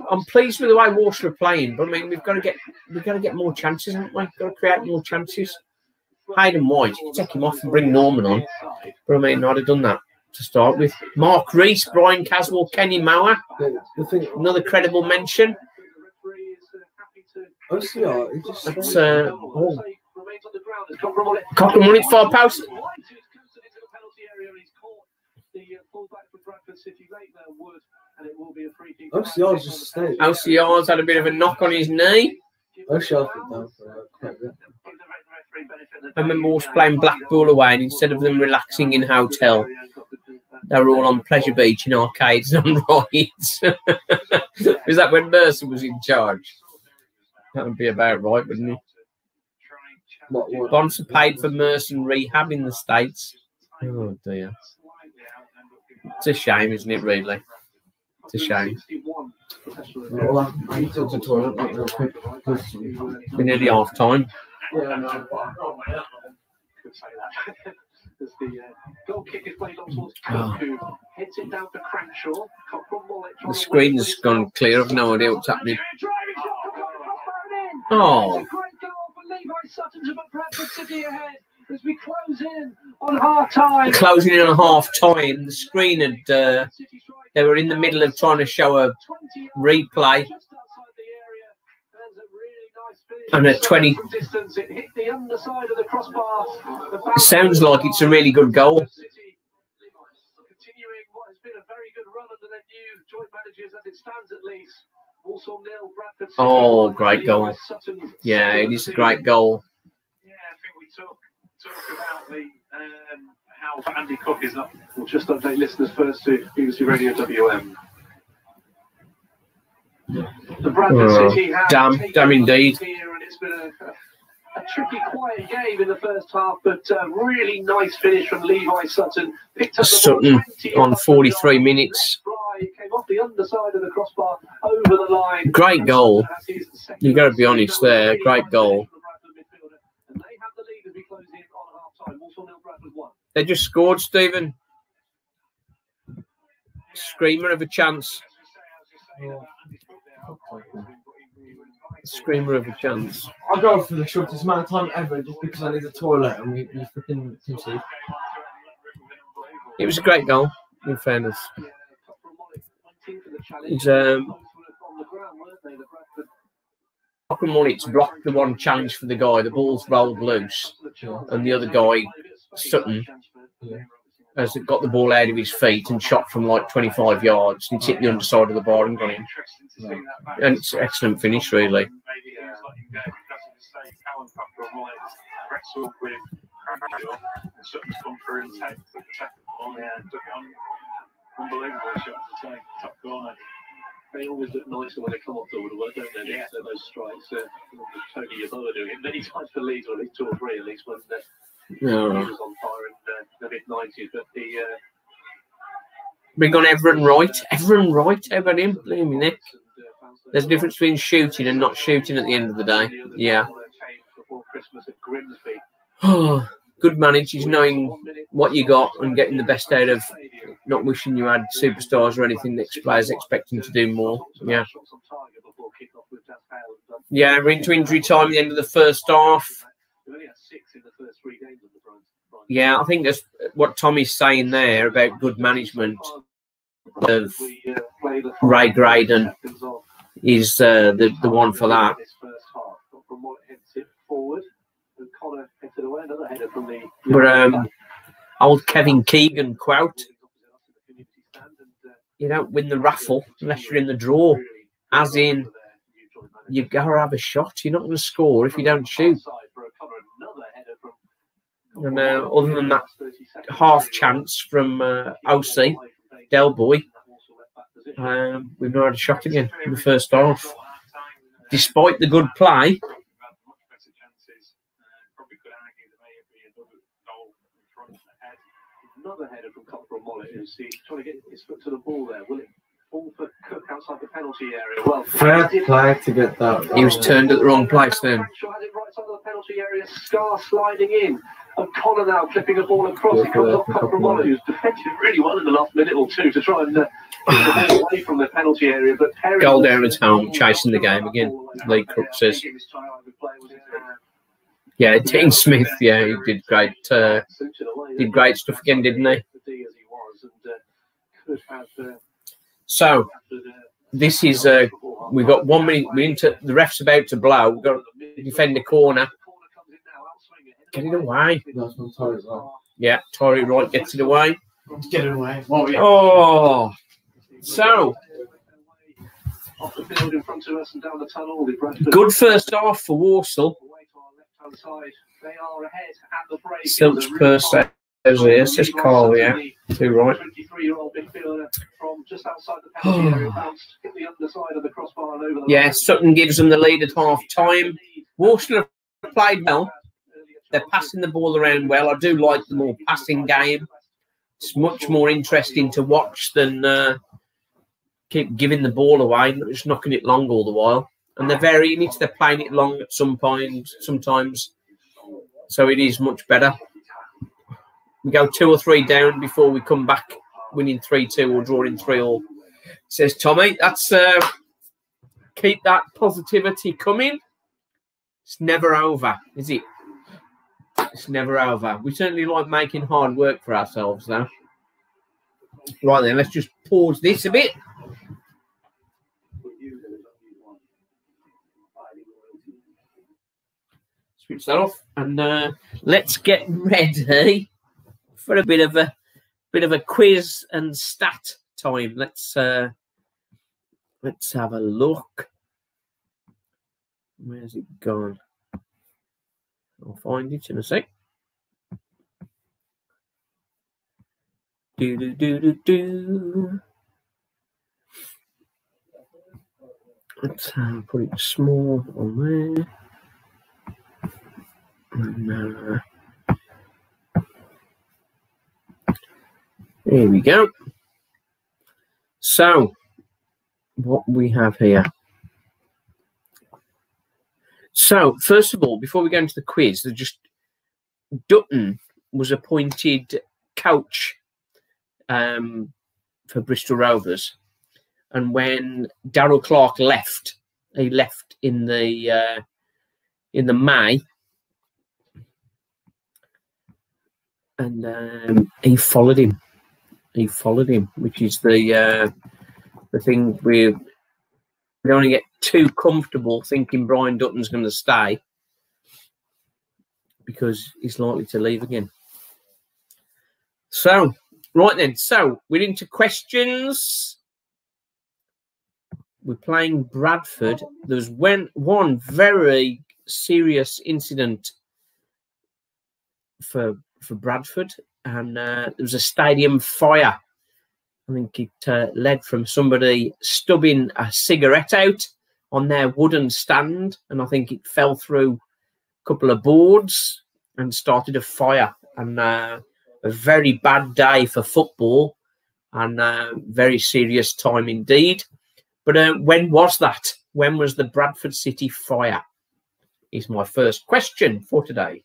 I'm pleased with the way Walsall are playing, but I mean we've got to get more chances, haven't we? Got to create more chances. Hayden White, you can take him off and bring Norman on, but I mean I'd have done that to start with. Mark Rees, Brian Caswell, Kenny Mauer, another credible mention. That's Cochrane won it far post. LCR's just stayed. LCR's had a bit of a knock on his knee. I remember us playing Blackpool away, and instead of them relaxing in hotel, they were all on Pleasure Beach in arcades and on rides. Was that when Merson was in charge? That would be about right, wouldn't it? Bonser paid for Merson rehab in the States. Oh dear. It's a shame, isn't it, really? It's a shame. We're nearly half time. say that. As the goal kick is played on towards Cook, who heads it down to Cranshaw. The screen's gone clear. I've no idea what's happening. Oh. It's a great goal for Levi Sutton to put Bradford City ahead as we close in on half time. Closing in on half time. The screen had they were in the middle of trying to show a replay. And at 20, it sounds like it's a really good goal. Continuing what has been a very good run under their new joint managers as it stands at least. Walsall 0, Bradford 6. Oh, great goal. Yeah, it is a great goal. Yeah, I think we talk about the how Andy Cook is up. We'll just update listeners first to BBC Radio WM. The Bradford City have damn indeed. Here, and it's been a tricky, quiet game in the first half, but really nice finish from Levi Sutton. Picked up Sutton on 43 minutes. Came off the underside of the crossbar over the line. Great goal. You got to be honest there. Great goal. And they have the lead as we close in on half time. Walsall 0, Bradford 1. They just scored, Stephen. Screamer of a chance. Screamer of a chance. I'll go for the shortest amount of time ever just because I need the toilet and we freaking concede. It was a great goal, in fairness. It's Mullet's blocked the one challenge for the guy. The ball's rolled loose, and the other guy, Sutton, has got the ball out of his feet and shot from like 25 yards. It's hit the underside of the bar and gone in. And it's an excellent finish, really. Unbelievable shot to take, top corner. They always look nicer when they come off the woodwork, don't they? Yeah. Those strikes. Tony Yeboah doing it many times for Leeds, or at least 2 or 3 at least, when he was on fire in the mid-90s. But the bring on Everton Wright. Everton Wright, how about him? Blimey, Nick. There's a difference between shooting and not shooting at the end of the day. Yeah. Oh, good managers knowing what you got and getting the best out of, not wishing you had superstars or anything. Next players expecting to do more. Yeah. Yeah, we're into injury time at the end of the first half. Yeah, I think that's what Tommy's saying there about good management of Ray Graydon is the one for that. But old Kevin Keegan quote, you don't win the raffle unless you're in the draw. As in, you've got to have a shot. You're not going to score if you don't shoot. And other than that half chance from OC, Del Boy, we've not had a shot again in the first half. Despite the good play, another header from Cockrell Mollet, who's trying to get his foot to the ball there. Will it fall for Cook outside the penalty area? Well, fair play to get that. He was turned at the wrong place then. Shaw had it right side of the penalty area. Scar sliding in. O'Connor now clipping a ball across. He comes off Cockrell Mollet, who's defended really well in the last minute or two to try and get the ball away from the penalty area. But goal down at home, chasing the game again. Lee Cook says. Yeah, Dean Smith. Yeah, he did great. Did great stuff again, didn't he? So this is we've got 1 minute. We're into the ref's about to blow. We've got to defend the corner. Get it away. Yeah, Tory Wright gets it away. Get it away. Oh, so good first half for Walsall. Silch Purse here, says Carl, yeah. Too right. Yeah, Sutton gives them the lead at half time. Walsall have played well. They're passing the ball around well. I do like the more passing game. It's much more interesting to watch than keep giving the ball away, just knocking it long all the while. And they're varying it. They're playing it long at some point, sometimes. So it is much better. we go 2 or 3 down before we come back winning 3-2 or drawing 3-3. Says Tommy. That's keep that positivity coming. It's never over, is it? It's never over. We certainly like making hard work for ourselves now. Right then, let's just pause this a bit. Switch that off, and let's get ready for a bit of a quiz and stat time. Let's have a look. Where's it gone? I'll find it in a sec. Let's put it small on there. And, here we go. So, what we have here. So, first of all, before we go into the quiz, Dutton was appointed coach for Bristol Rovers, and when Darryl Clark left, he left in the May, and he followed him. He followed him, which is the thing we don't want to get too comfortable thinking Brian Dutton's going to stay, because he's likely to leave again. So, right then, so we're into questions. We're playing Bradford. There's one very serious incident for Bradford, and there was a stadium fire. I think it led from somebody stubbing a cigarette out on their wooden stand, and I think it fell through a couple of boards and started a fire. And a very bad day for football, and very serious time indeed. But when was that? When was the Bradford City fire? Is my first question for today.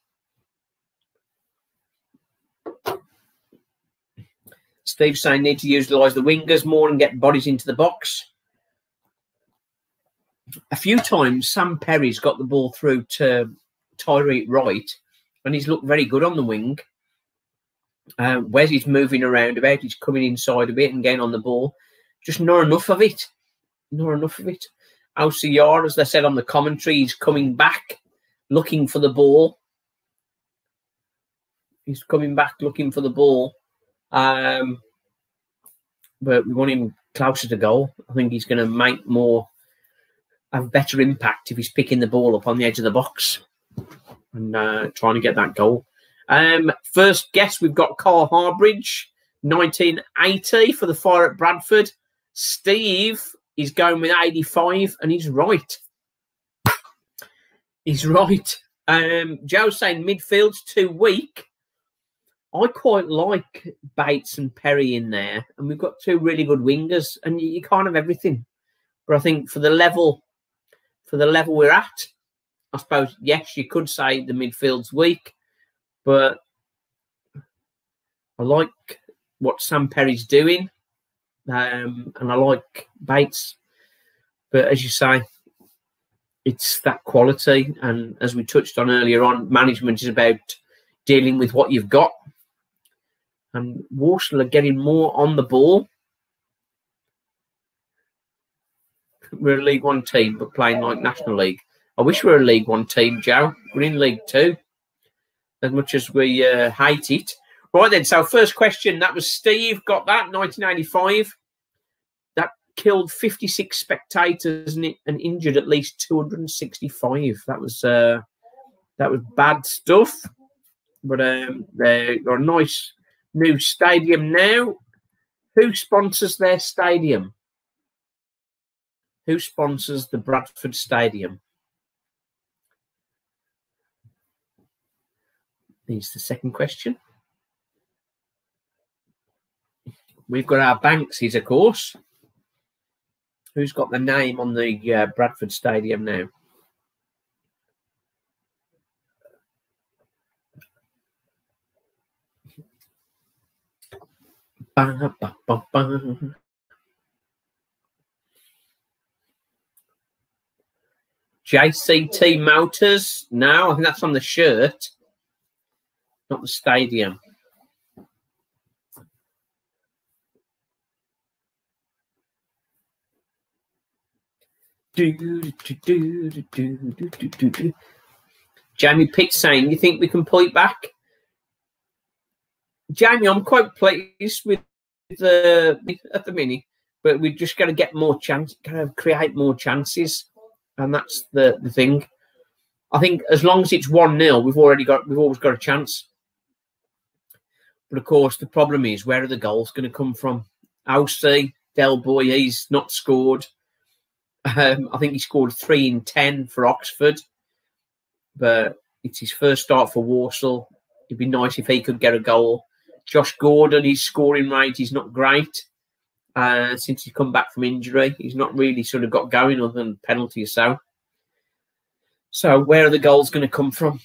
Steve's saying need to utilise the wingers more and get bodies into the box. A few times Sam Perry's got the ball through to Tyreek Wright, and he's looked very good on the wing. Wesley's moving around about, he's coming inside a bit and getting on the ball. Just not enough of it. Not enough of it. Alciar, as they said on the commentary, he's coming back looking for the ball. He's coming back looking for the ball. But we want him closer to goal. I think he's going to have better impact if he's picking the ball up on the edge of the box and trying to get that goal. First guess, we've got Carl Harbridge, 1980 for the fire at Bradford. Steve is going with 85, and he's right. He's right. Joe's saying midfield's too weak. I quite like Bates and Perry in there, and we've got 2 really good wingers, and you can't have everything. But I think for the level we're at, I suppose, yes, you could say the midfield's weak, but I like what Sam Perry's doing, and I like Bates. But as you say, it's that quality, and as we touched on earlier on, management is about dealing with what you've got. And Walsall are getting more on the ball. We're a League One team, but playing like National League. I wish we were a League One team, Joe. We're in League Two, as much as we hate it. Right then, so first question, that was Steve, got that, 1985. That killed 56 spectators and injured at least 265. That was bad stuff. But they've got a nice new stadium now. Who sponsors their stadium? Who sponsors the Bradford Stadium? Is the second question. We've got our Banksies, of course. Who's got the name on the Bradford Stadium now? Ba, ba, ba, ba. JCT Motors. No, I think that's on the shirt, not the stadium. Jamie Pitt saying, you think we can pull it back? Jamie, I'm quite pleased with the at the minute, but we're just going to get more chance, kind of create more chances, and that's the thing. I think as long as it's 1-0, we've always got a chance. But of course, the problem is, where are the goals going to come from? OC, Del Boy, he's not scored. I think he scored 3 in 10 for Oxford, but it's his first start for Walsall. It'd be nice if he could get a goal. Josh Gordon, his scoring rate is not great. Since he's come back from injury, he's not really sort of got going other than penalty or so. So where are the goals going to come from?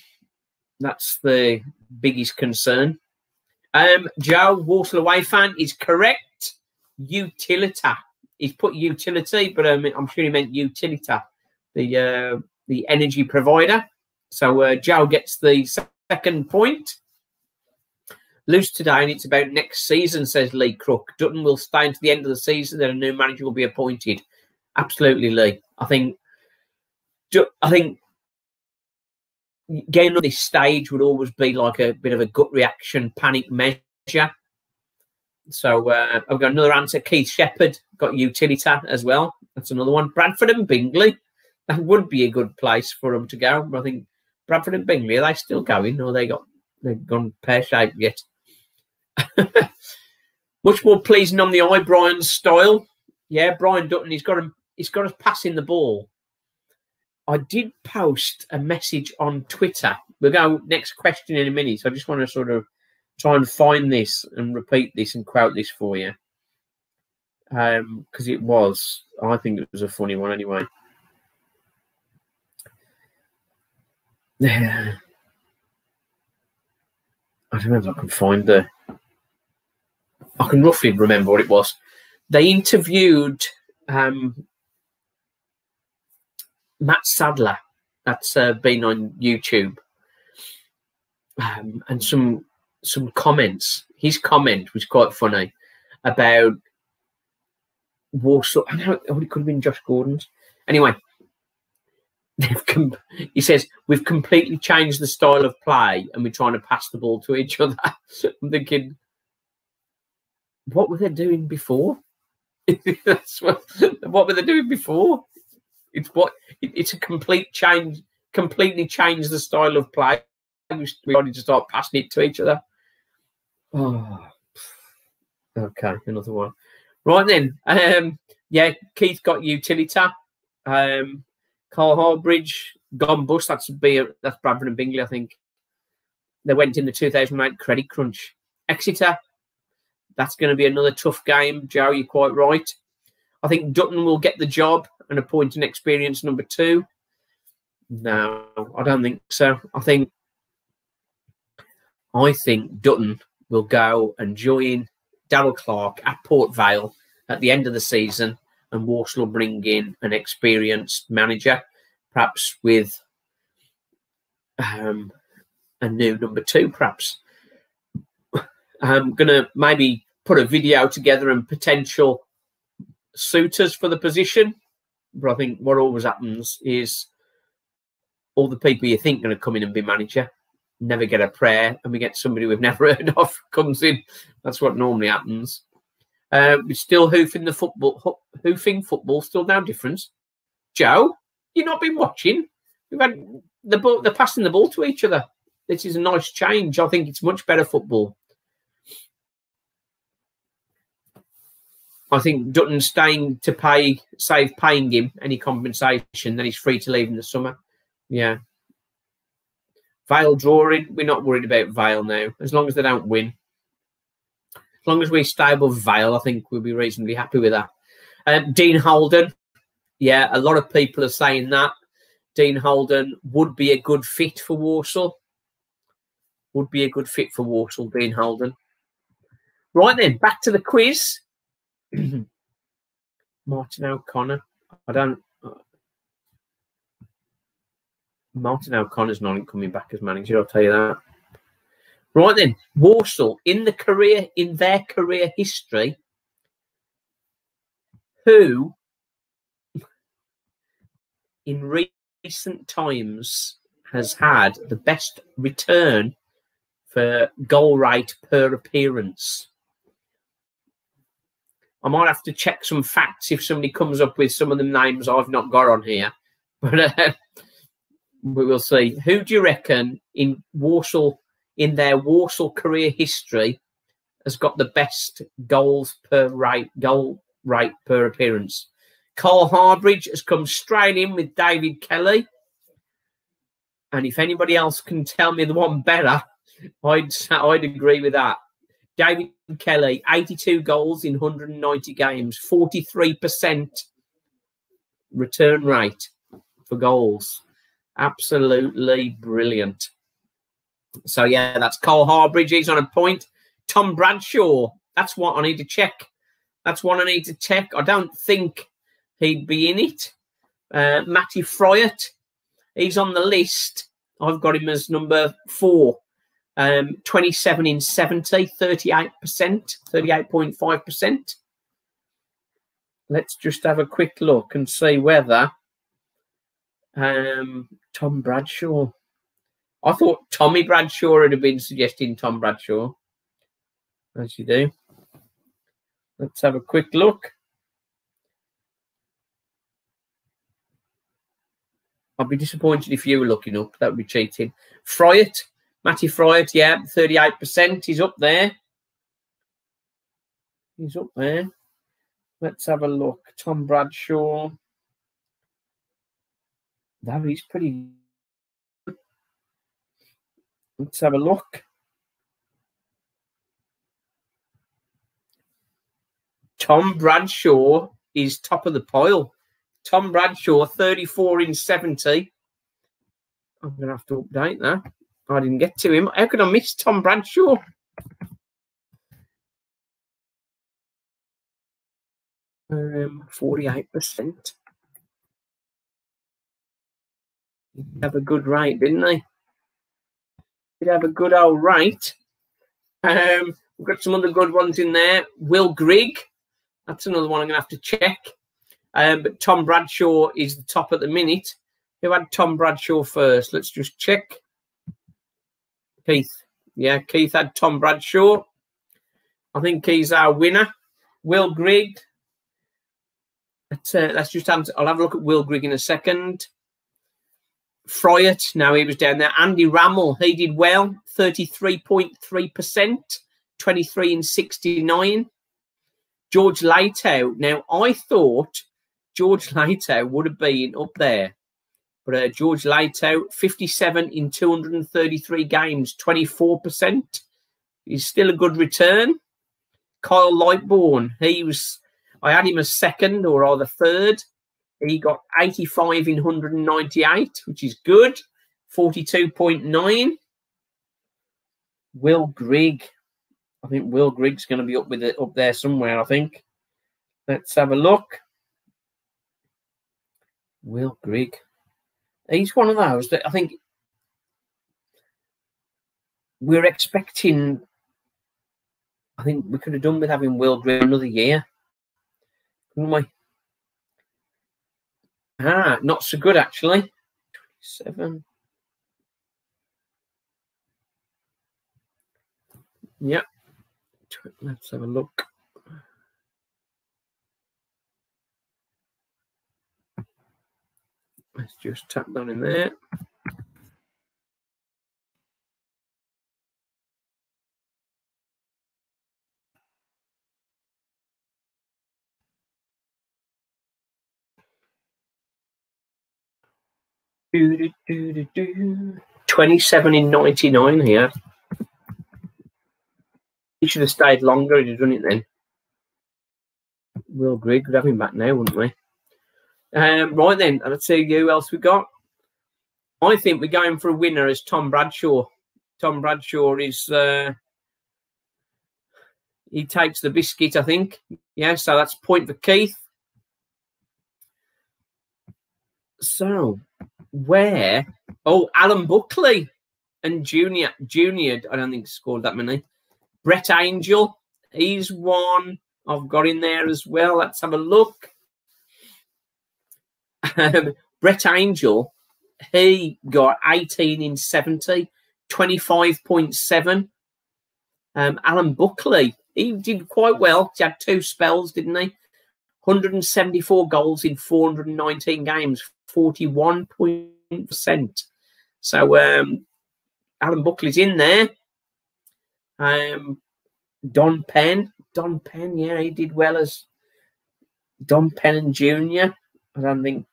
That's the biggest concern. Joe, Walsall away fan, is correct. Utilita. He's put utility, but I'm sure he meant Utilita, the energy provider. So Joe gets the second point. Loose today, and it's about next season, says Lee Crook. Dutton will stay until the end of the season, then a new manager will be appointed. Absolutely, Lee. I think getting on this stage would always be like a bit of a gut reaction, panic measure. So I've got another answer. Keith Shepherd got Utilita as well. That's another one. Bradford and Bingley. That would be a good place for them to go. But I think Bradford and Bingley, are they still going, or they've gone pear-shaped yet? Much more pleasing on the eye, Brian's style. Yeah, Brian Dutton, he's got us passing the ball. I did post a message on Twitter. We'll go next question in a minute. So I just want to sort of try and find this and repeat this and quote this for you. Because I think it was a funny one anyway. I don't know if I can find I can roughly remember what it was. They interviewed Matt Sadler. That's been on YouTube. And some comments. His comment was quite funny about Walsall. I know it could have been Josh Gordon's. Anyway, he says, we've completely changed the style of play and we're trying to pass the ball to each other. I'm thinking, what were they doing before? What were they doing before? It's a complete change, completely changed the style of play. We wanted to start passing it to each other. Oh, okay, another one. Right then, yeah, Keith got Utilita. Carl Harbridge gone bust. That's Bradford and Bingley, I think. They went in the 2008 credit crunch. Exeter, that's going to be another tough game. Joe, you're quite right. I think Dutton will get the job and appoint an experienced number 2. No, I don't think so. I think Dutton will go and join Darryl Clark at Port Vale at the end of the season, and Walsall will bring in an experienced manager, perhaps with a new number 2, perhaps. I'm going to maybe put a video together and potential suitors for the position. But I think what always happens is all the people you think are going to come in and be manager never get a prayer, and we get somebody we've never heard of comes in. That's what normally happens. We're still hoofing football, still no difference. Joe, you've not been watching. We've had the ball, they're passing the ball to each other. This is a nice change. I think it's much better football. I think Dutton's staying to save paying him any compensation, then he's free to leave in the summer. Yeah. Vale drawing, we're not worried about Vale now, as long as they don't win. As long as we stay above Vale, I think we'll be reasonably happy with that. Dean Holden, yeah, a lot of people are saying that. Dean Holden would be a good fit for Walsall. Would be a good fit for Walsall, Dean Holden. Right then, back to the quiz. Martin O'Connor. Martin O'Connor's not coming back as manager, I'll tell you that. Right then, Walsall, in their career history, who in recent times has had the best return for goal rate per appearance? I might have to check some facts if somebody comes up with some of the names I've not got on here, but we will see. Who do you reckon in Walsall, in their Walsall career history, has got the best goal rate per appearance? Carl Harbridge has come straight in with David Kelly, and if anybody else can tell me the one better, I'd agree with that. David Kelly, 82 goals in 190 games, 43% return rate for goals. Absolutely brilliant. So, yeah, that's Carl Harbridge. He's on a point. Tom Bradshaw, that's what I need to check. That's what I need to check. I don't think he'd be in it. Matty Fryatt, he's on the list. I've got him as number 4. 27 in 70, 38%, 38.5%. Let's just have a quick look and see whether Tom Bradshaw. I thought Tommy Bradshaw would have been suggesting Tom Bradshaw, as you do. Let's have a quick look. I'd be disappointed if you were looking up. That would be cheating. Fryatt. Matty Fryatt, yeah, 38%. He's up there. He's up there. Let's have a look. Tom Bradshaw. That is pretty good. Let's have a look. Tom Bradshaw is top of the pile. Tom Bradshaw, 34 in 70. I'm going to have to update that. I didn't get to him. How could I miss Tom Bradshaw? Um, 48%. He'd have a good rate, didn't they? He'd have a good old rate. We've got some other good ones in there. Will Grigg. That's another one I'm going to have to check. But Tom Bradshaw is the top at the minute. Who had Tom Bradshaw first? Let's just check. Keith. Yeah, Keith had Tom Bradshaw. I think he's our winner. Will Grigg. Let's just answer. I'll have a look at Will Grigg in a second. Fryatt. Now he was down there. Andy Rammell. He did well. 33.3%. 23 in 69. George Leitao. Now, I thought George Leitao would have been up there. But George Leitao, 57 in 233 games, 24%. He's still a good return. Kyle Lightbourne, I had him as second or either third. He got 85 in 198, which is good. 42.9. Will Grigg. I think Will Grigg's going to be up there somewhere, I think. Let's have a look. Will Grigg. He's one of those that I think we're expecting. I think we could have done with having Will Grigg another year, couldn't we? Not so good, actually. 27. Yep. Let's have a look. Let's just tap that in there. Do, do, do, do. 27 in 99 here. He should have stayed longer. He'd have done it then. Will Grigg, we'd have him back now, wouldn't we? Right then, let's see who else we got. I think we're going for a winner as Tom Bradshaw. Tom Bradshaw is, yeah, He takes the biscuit, I think. Yeah, so that's point for Keith. So, where? Oh, Alan Buckley and Junior, I don't think scored that many. Brett Angel, he's one I've got in there as well. Let's have a look. Brett Angel, he got 18 in 70, 25.7. Alan Buckley, he did quite well. He had 2 spells, didn't he? 174 goals in 419 games, 41%. So Alan Buckley's in there. Don Penn, yeah, he did well as Don Penn and Junior. I don't think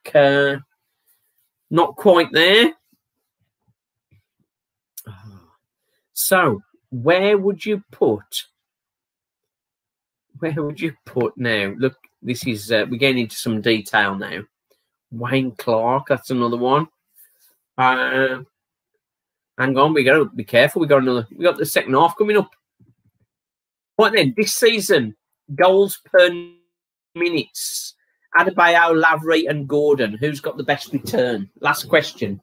not quite there. So where would you put now? Look, this is we're getting into some detail now. Wayne Clark, that's another one. Hang on, we gotta be careful. We got the second half coming up. Right then, this season, goals per minutes. Adebayo, Lavery and Gordon. Who's got the best return? Last question.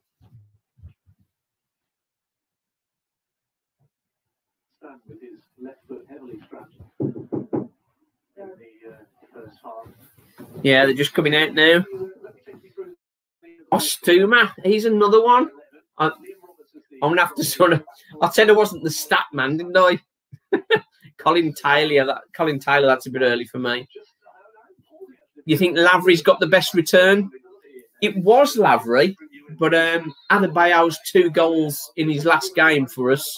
With his left foot heavily strapped in the first half. Yeah, they're just coming out now. Ostuma, he's another one. I'm gonna have to sort of. I said I wasn't the stat man, didn't I? Colin Taylor, that's a bit early for me. You think Lavery's got the best return? It was Lavery, but Adebayo's 2 goals in his last game for us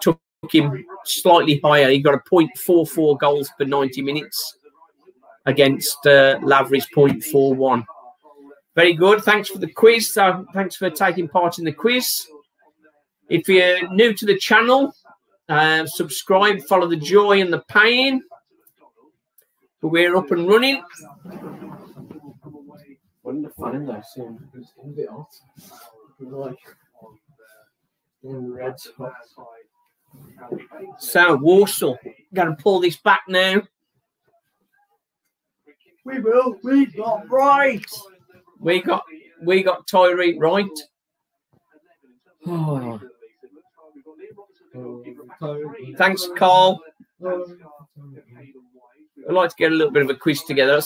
took him slightly higher. He got a 0.44 goals per 90 minutes against Lavery's 0.41. Very good. Thanks for the quiz. So thanks for taking part in the quiz. If you're new to the channel, subscribe, follow the joy and the pain. But we're up and running. When the fan though, soon it's a bit hot. Like red hot. So Walsall, got to pull this back now. We will. We got right. We got Tyree right. Oh. Thanks, Carl. I'd like to get a little bit of a quiz together.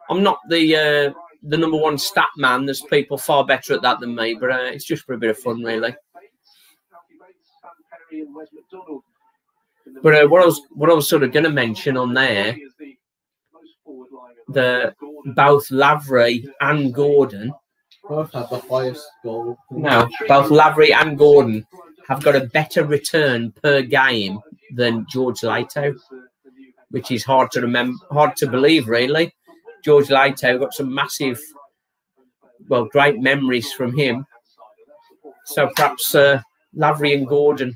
I'm not the number one stat man. There's people far better at that than me, but it's just for a bit of fun, really. But what I was sort of going to mention on there, both Lavery and Gordon both have the highest goal. No, both Lavery and Gordon have got a better return per game than George Lato, which is hard to believe, really. George Lato got some massive, well, great memories from him. So perhaps Lavery and Gordon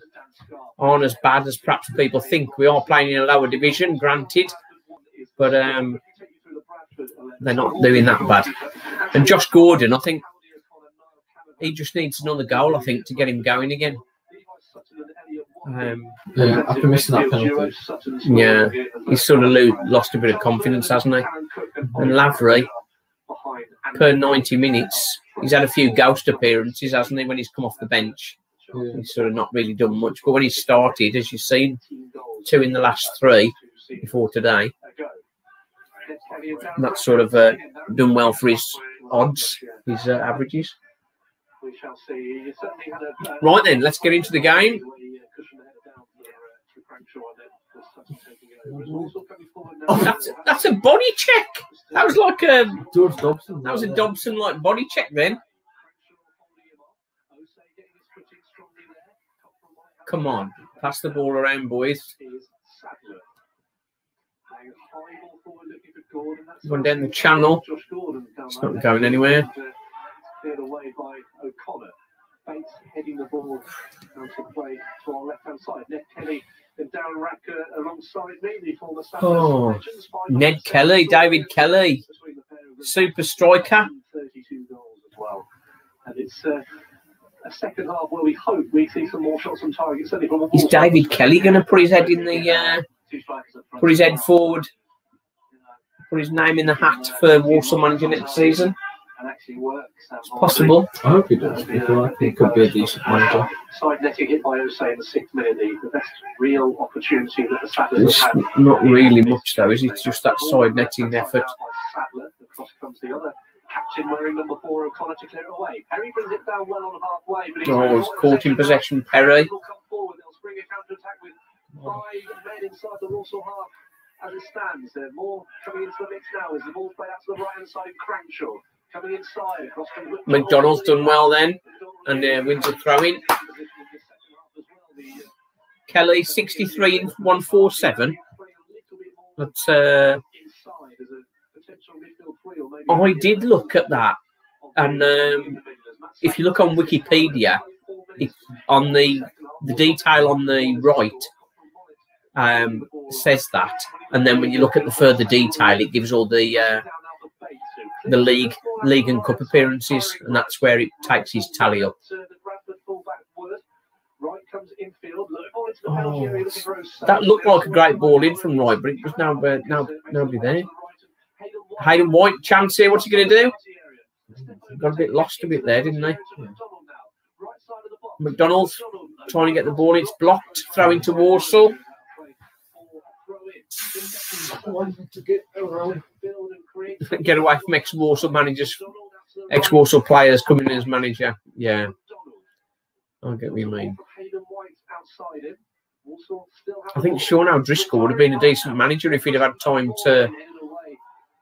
aren't as bad as perhaps people think. We are playing in a lower division, granted, but they're not doing that bad. And Josh Gordon, I think he just needs another goal, I think, to get him going again. Yeah, after missing that penalty. Yeah, he's sort of lost a bit of confidence, hasn't he? And Lavery, per 90 minutes, he's had a few ghost appearances, hasn't he, when he's come off the bench. Yeah. He's sort of not really done much. But when he started, as you've seen, 2 in the last 3 before today, that's sort of done well for his odds, his averages. Right then, let's get into the game. Oh, that's a body check. That was like a George Dobson. That was a Dobson-like body check then. Come on, pass the ball around, boys. Going down the channel. It's not going anywhere. Away by O'Connor. Bates heading the ball out to play to our left-hand side. Ned Kelly and Darren Racker alongside me, the former legends. Ned Kelly, David Kelly, super striker. 32 goals as well. And it's a second half where we hope we see some more shots on target. Is David Kelly going to put his head in the put his head forward, put his name in the hat for Walsall manager next season. It's possible. I hope he does. Because I think he could be a decent manager. Side netting hit by Osei in the 6th minute. The best real opportunity that the Saddlers It's have had. not really much though, is it? It's just that side netting effort. Across comes the other captain wearing number 4, O'Connor, to clear it away. Perry brings it down well on halfway. But Oh, he's caught in possession, Perry. They'll come forward. They'll spring a counter-attack with 5 men inside the Walsall half as it stands. More coming into the mix now as the ball played out to the right-hand side. Cranshaw coming inside across from McDonald's done well then, and wins a throw-in. Kelly 63 and 147. But I did look at that, and if you look on Wikipedia, on the detail on the right says that, and then when you look at the further detail, it gives all the league and cup appearances, and that's where it takes his tally up. Oh, that looked like a great ball in from right, but it was nobody there. Hayden White, chance here. What's he going to do? Got a bit lost a bit there, didn't they? McDonald's trying to get the ball. It's blocked. Throw into Walsall. Get away from ex-Walsall managers, ex-Walsall players coming in as manager. Yeah, I get what you mean. I think Sean O'Driscoll would have been a decent manager if he'd have had time to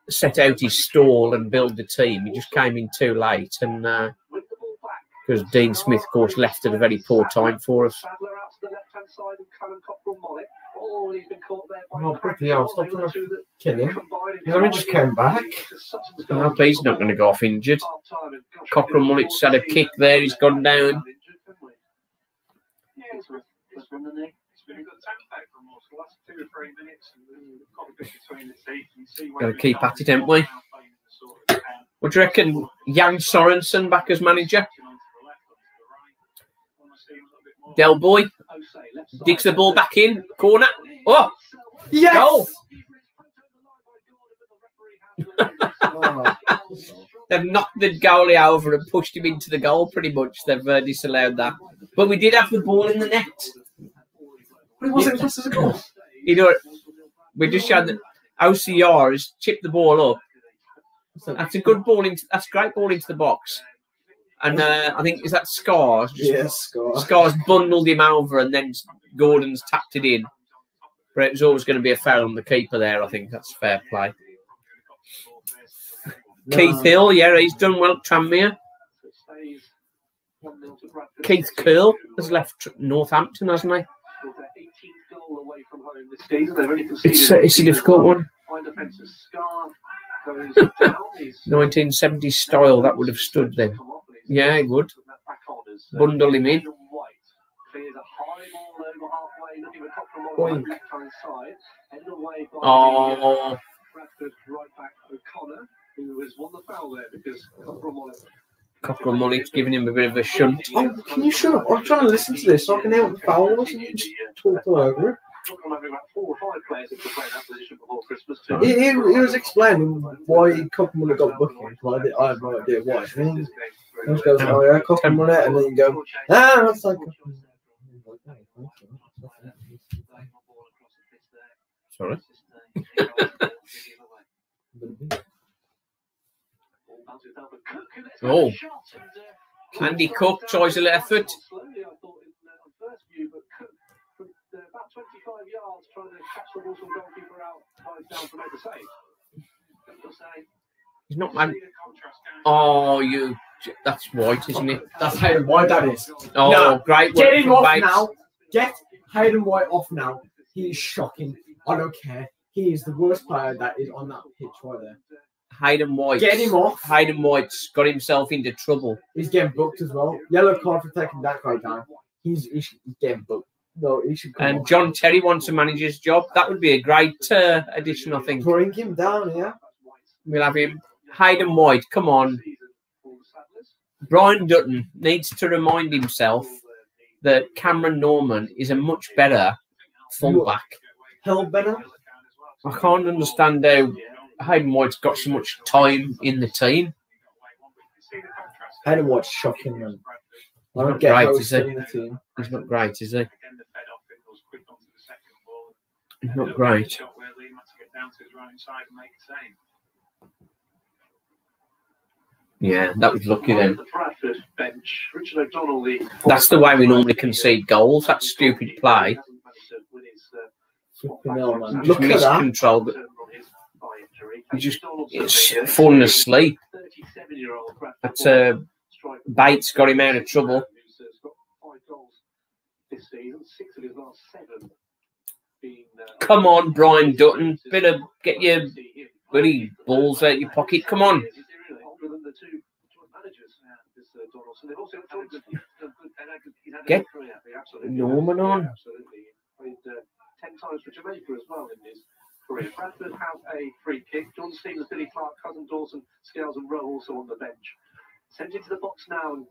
set out his stall and build the team. He just came in too late, and because Dean Smith, of course, left at a very poor time for us. Oh, pretty hell. Stop trying to kill him. He only just came back. I hope he's not going to go off injured. Cochrane Mullet's had a kick there. He's gone down. Got to keep at it, haven't we? What do you reckon? Jan Sorensen back as manager. Del Boy digs the ball back in. Corner. Oh! Yes! Goal! Oh. They've knocked the goalie over and pushed him into the goal pretty much. They've disallowed that. But we did have the ball in the net. But it wasn't classed as a goal. You know, we just showed that OCR has chipped the ball up. That's a good ball. That's a great ball into the box. And I think, is that Scars? Yes, Scars. Scars bundled him over and then Gordon's tapped it in. But it was always going to be a foul on the keeper there. I think that's fair play. No. Keith Hill, yeah, he's done well at Tranmere. Keith Curl has left Northampton, hasn't he? It's a difficult one. 1970s style, that would have stood then. Yeah, it would. Bundle him in. Boink. Oh. Cochrane Mullet's giving him a bit of a shunt. Oh, can you shut up? I'm trying to listen to this so I can hear what the foul was and you just talk all over it. He was explaining why Cochrane Mullet got booking. I have no idea why. And he just goes, oh yeah, Cochrane Mullet, and then you go, that's like. Sorry. Oh, Andy Cook tries a little effort. About 25 yards trying to catch the Walsall goalkeeper out down from the save. He's not man. Oh, that's White, isn't it? That's Hayden White, that is. Oh, no, great work. Get him off now. Get Hayden White off now. He is shocking. I don't care. He is the worst player that is on that pitch right there. Hayden White. Get him off. Hayden White's got himself into trouble. He's getting booked as well. Yellow card for taking that guy down. He's getting booked. No, he should come and off. John Terry wants a manager's job. That would be a great addition, I think. Bring him down, yeah. We'll have him. Hayden White, come on. Brian Dutton needs to remind himself that Cameron Norman is a much better fullback. Hellbenner. I can't understand how Hayden White's got so much time in the team. Hayden White's shocking, man. I Not don't get great, how is he's he? still in the team. He's not great, is he? He's not great. Yeah, that was lucky then. The Bradford bench, Richard O'Donnell, That's the way we normally concede goals. That stupid play. Flipping hell, man. Just Look at that. miscontrolled. He just it's falling asleep. That's Bates got him out of trouble. Come on, Brian Dutton. Better get your bloody balls out your pocket. Come on. Get Norman on. 10 times for Jamaica as well in his career. Bradford have a free kick. John Stevens, Billy Clark, Cousin Dawson, Scales and Rowe also on the bench. Sent into the box now, and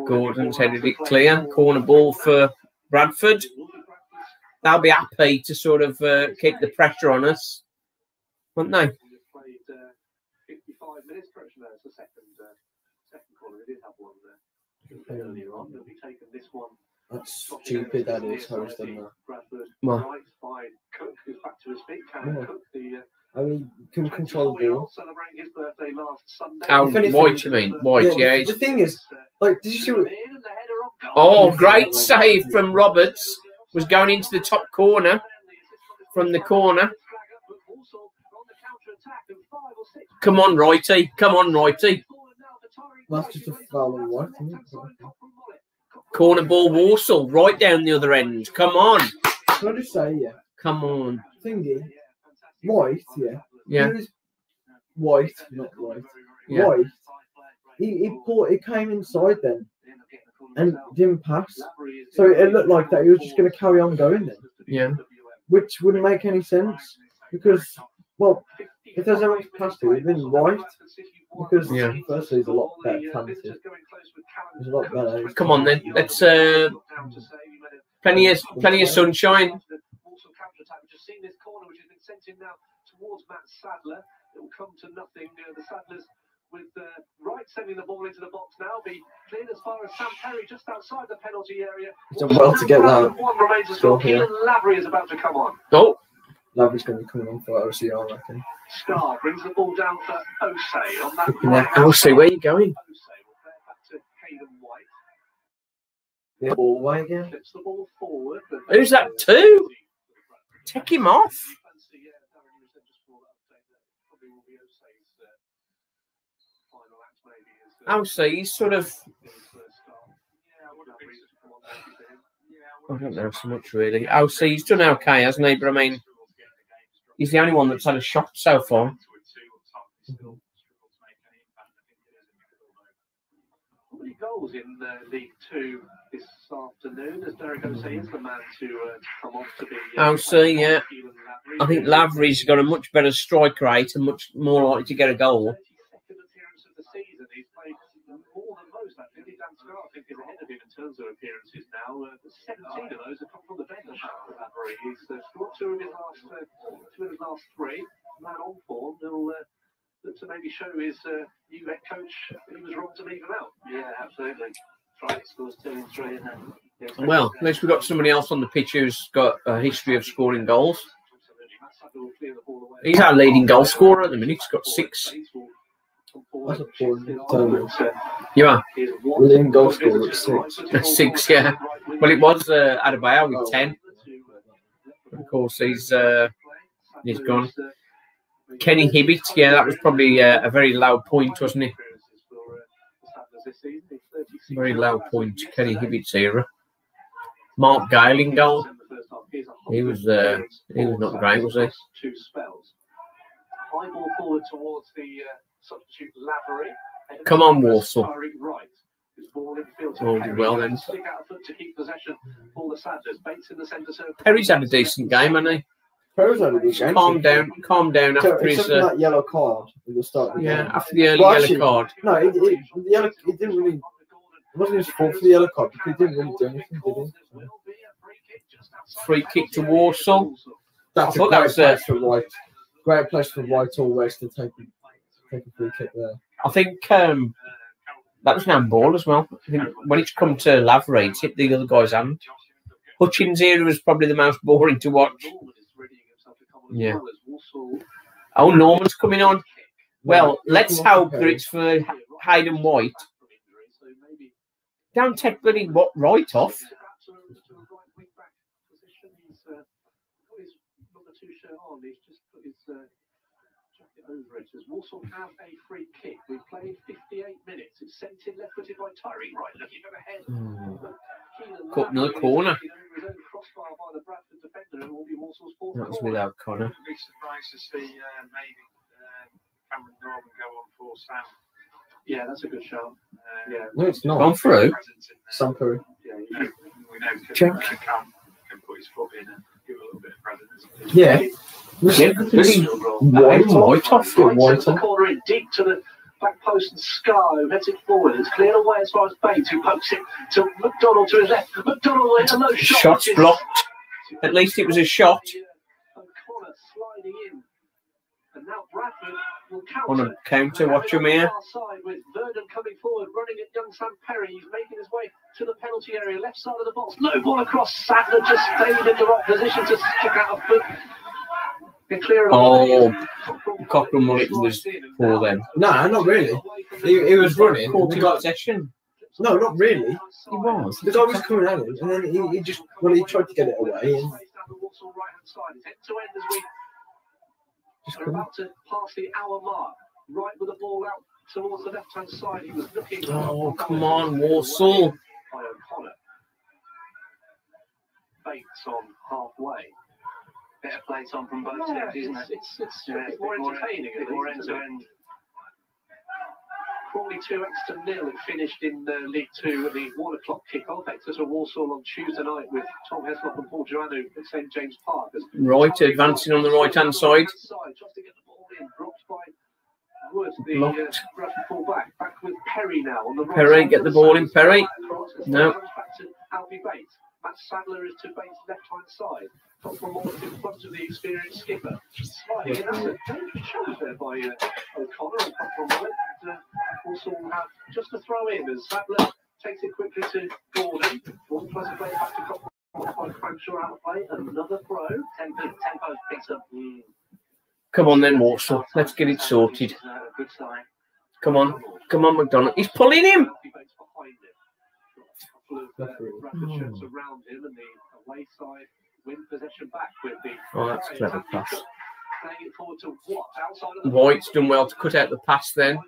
Gordon's headed it clear. Corner ball for Bradford. They'll be happy to sort of keep the pressure on us, won't they? Played 55 minutes. Correction, there. It's the second corner. They did have one there earlier on. They'll be taking this one. That's stupid, that is, how he's done that. Bradford, Well. right by Cook, who's back to his feet. Cameron Cook, the I mean, can control the ball. celebrating his birthday last Sunday. Oh, White, you mean? White, yeah. The thing is, like, did you see what... Oh, great save from Roberts. Was going into the top corner from the corner. Come on, Righty. Come on, Righty. That's just a foul on White, isn't it? Corner ball, Walsall, right down the other end. Come on. Can I just say, yeah? Come on. Thingy, White, yeah? Yeah. He was White, not White. Yeah. White, he came inside then and didn't pass. So it looked like that he was just going to carry on going then. Yeah. Which wouldn't make any sense because, well, if there's anyone to pass to, it'd been White. Because firstly, he's a lot better talented. He's a lot better. Come on then. Let's plenty of sunshine. Just seen this corner which has been sent in now towards Matt Sadler. It will come to nothing. The Sadlers with Wright sending the ball into the box now. Be cleared as far as Sam Perry just outside the penalty area. He's done well to get that. One remains as well. Keelan Lavery is about to come on. Oh. Lavery's going to be coming on for OCR, I reckon. Star brings the ball down for Osei on that right. Osei, where are you going? Osei will play it back to Caden White. The ball away again. Flips the ball forward. Who's that to? Take him off. Osei, he's sort of... I don't know so much really. Osei, he's done okay, hasn't he? But I mean... He's the only one that's had a shot so far. How many goals in League Two this afternoon? As Derek Osei is the man to come off to be. Osei, yeah. I think Lavery's got a much better strike rate and much more likely to get a goal. 32nd appearance of the season. He's played more than most. I think Dan Scott, I think, is ahead of him in terms of appearances now. 17 of those have come from the bench. Lavery. He's scored two of his last three. Man on form. He'll look to maybe show his new head coach that he was wrong to leave him out. Yeah, absolutely. Right, scores 2 and 3 and then. Well, at least we've got somebody else on the pitch who's got a history of scoring goals. He's our leading goal scorer at the minute. He's got 6. That's a poor You are? leading goal scorer at 6. 6, yeah. Well, it was Adebayo with 10. Of course, he's gone. Kenny Hibbett, yeah, that was probably a very low point, wasn't it? Very low point, Kenny Hibbett's era. Mark Gale in goal. He was not great, was he? 2 spells. High ball forward towards the substitute Lavery. Come on, Walsall. Right. Oh, did well then. Stick out a foot to keep possession for the Sadlers. Bates in the centre circle. Perry's had a decent game, hasn't he? Perry's had a good game. Calm down after his that yellow card at the start of the game. after the early yellow card. No, it didn't really. It wasn't his fault for the yellow card because he didn't really do anything, did he? Free kick to Walsall. That's a great place for White. Great place for White always to take a free kick there. I think that was an handball as well. I think when it's come to Lavery, it's hit the other guy's hand. Hutchins' era was probably the most boring to watch. Yeah. Oh, Norman's coming on. Well, let's hope that it's for Hayden White. Don't take bloody what right off. Over it as Walsall have a free kick. We've played 58 minutes. It's sent in left-footed by Tyree Wright, looking ahead. Caught another corner. Crossbar by the Bradford defender, and will be Walsall's fourth. That was without Connor. I'd be surprised to see maybe Cameron Norman go on for Sam. Yeah, that's a good shout. Yeah, no, it's not. Gone through. Sam Curry. Yeah, we know Check. Cam can put his foot in and give a little bit of presence. Yeah. White off. The corner in deep to the back post, and Scar who heads it forward. It's cleared away as far as Bates, who pokes it to McDonald to his left. McDonald with a low shot. Shot's blocked. At least it was a shot. O'Connor sliding in. And now Bradford will On a counter, watch him here. With Verdon coming forward, running at young Sam Perry. He's making his way to the penalty area, left side of the box. Low ball across. Sadler just stayed in the right position to stick out a foot. Oh, Cochrane Mullet was for them. No, not really. He was running. Caught him in session. No, not really. He was. The guy was coming at him, and then he just, well, he tried to get it away. And we're about to pass the hour mark. Right with the ball out towards the left-hand side. He was looking. Oh, come on, Walsall. By O'Connor. Bates on halfway. Better play on from both sides, isn't it? It's more entertaining. More end-to-end. Crawley 2 Exeter 0. It finished in League 2 at the 1 o'clock kick-off. Exeter Walsall on Tuesday night with Tom Heslop and Paul Joannou at St James Park. Right, advancing on the right-hand side. Tries to get the ball in. Dropped by Wood, the Bradford full-back. Back with Perry now on the right. Perry, get the ball in, Perry. No. Back to Alfie Bates. Matt Sadler is to Bates' left-hand side. Top from all in front of the experienced skipper. Sliding in. That's a dangerous shot there by O'Connor and top from Mullet. Also have just a throw in as Sadler takes it quickly to Gordon. Gordon tries to play it back to Cochrane by Cranshaw out of play. Another throw. Tempo picks up. Come on then, Walsall. Let's get it sorted. Come on. Come on, McDonald. He's pulling him. Shirts around him, and the away side win possession back with the. Oh, that's a clever pass. Playing it forward to Watt outside of the. White's done well to cut out the pass then.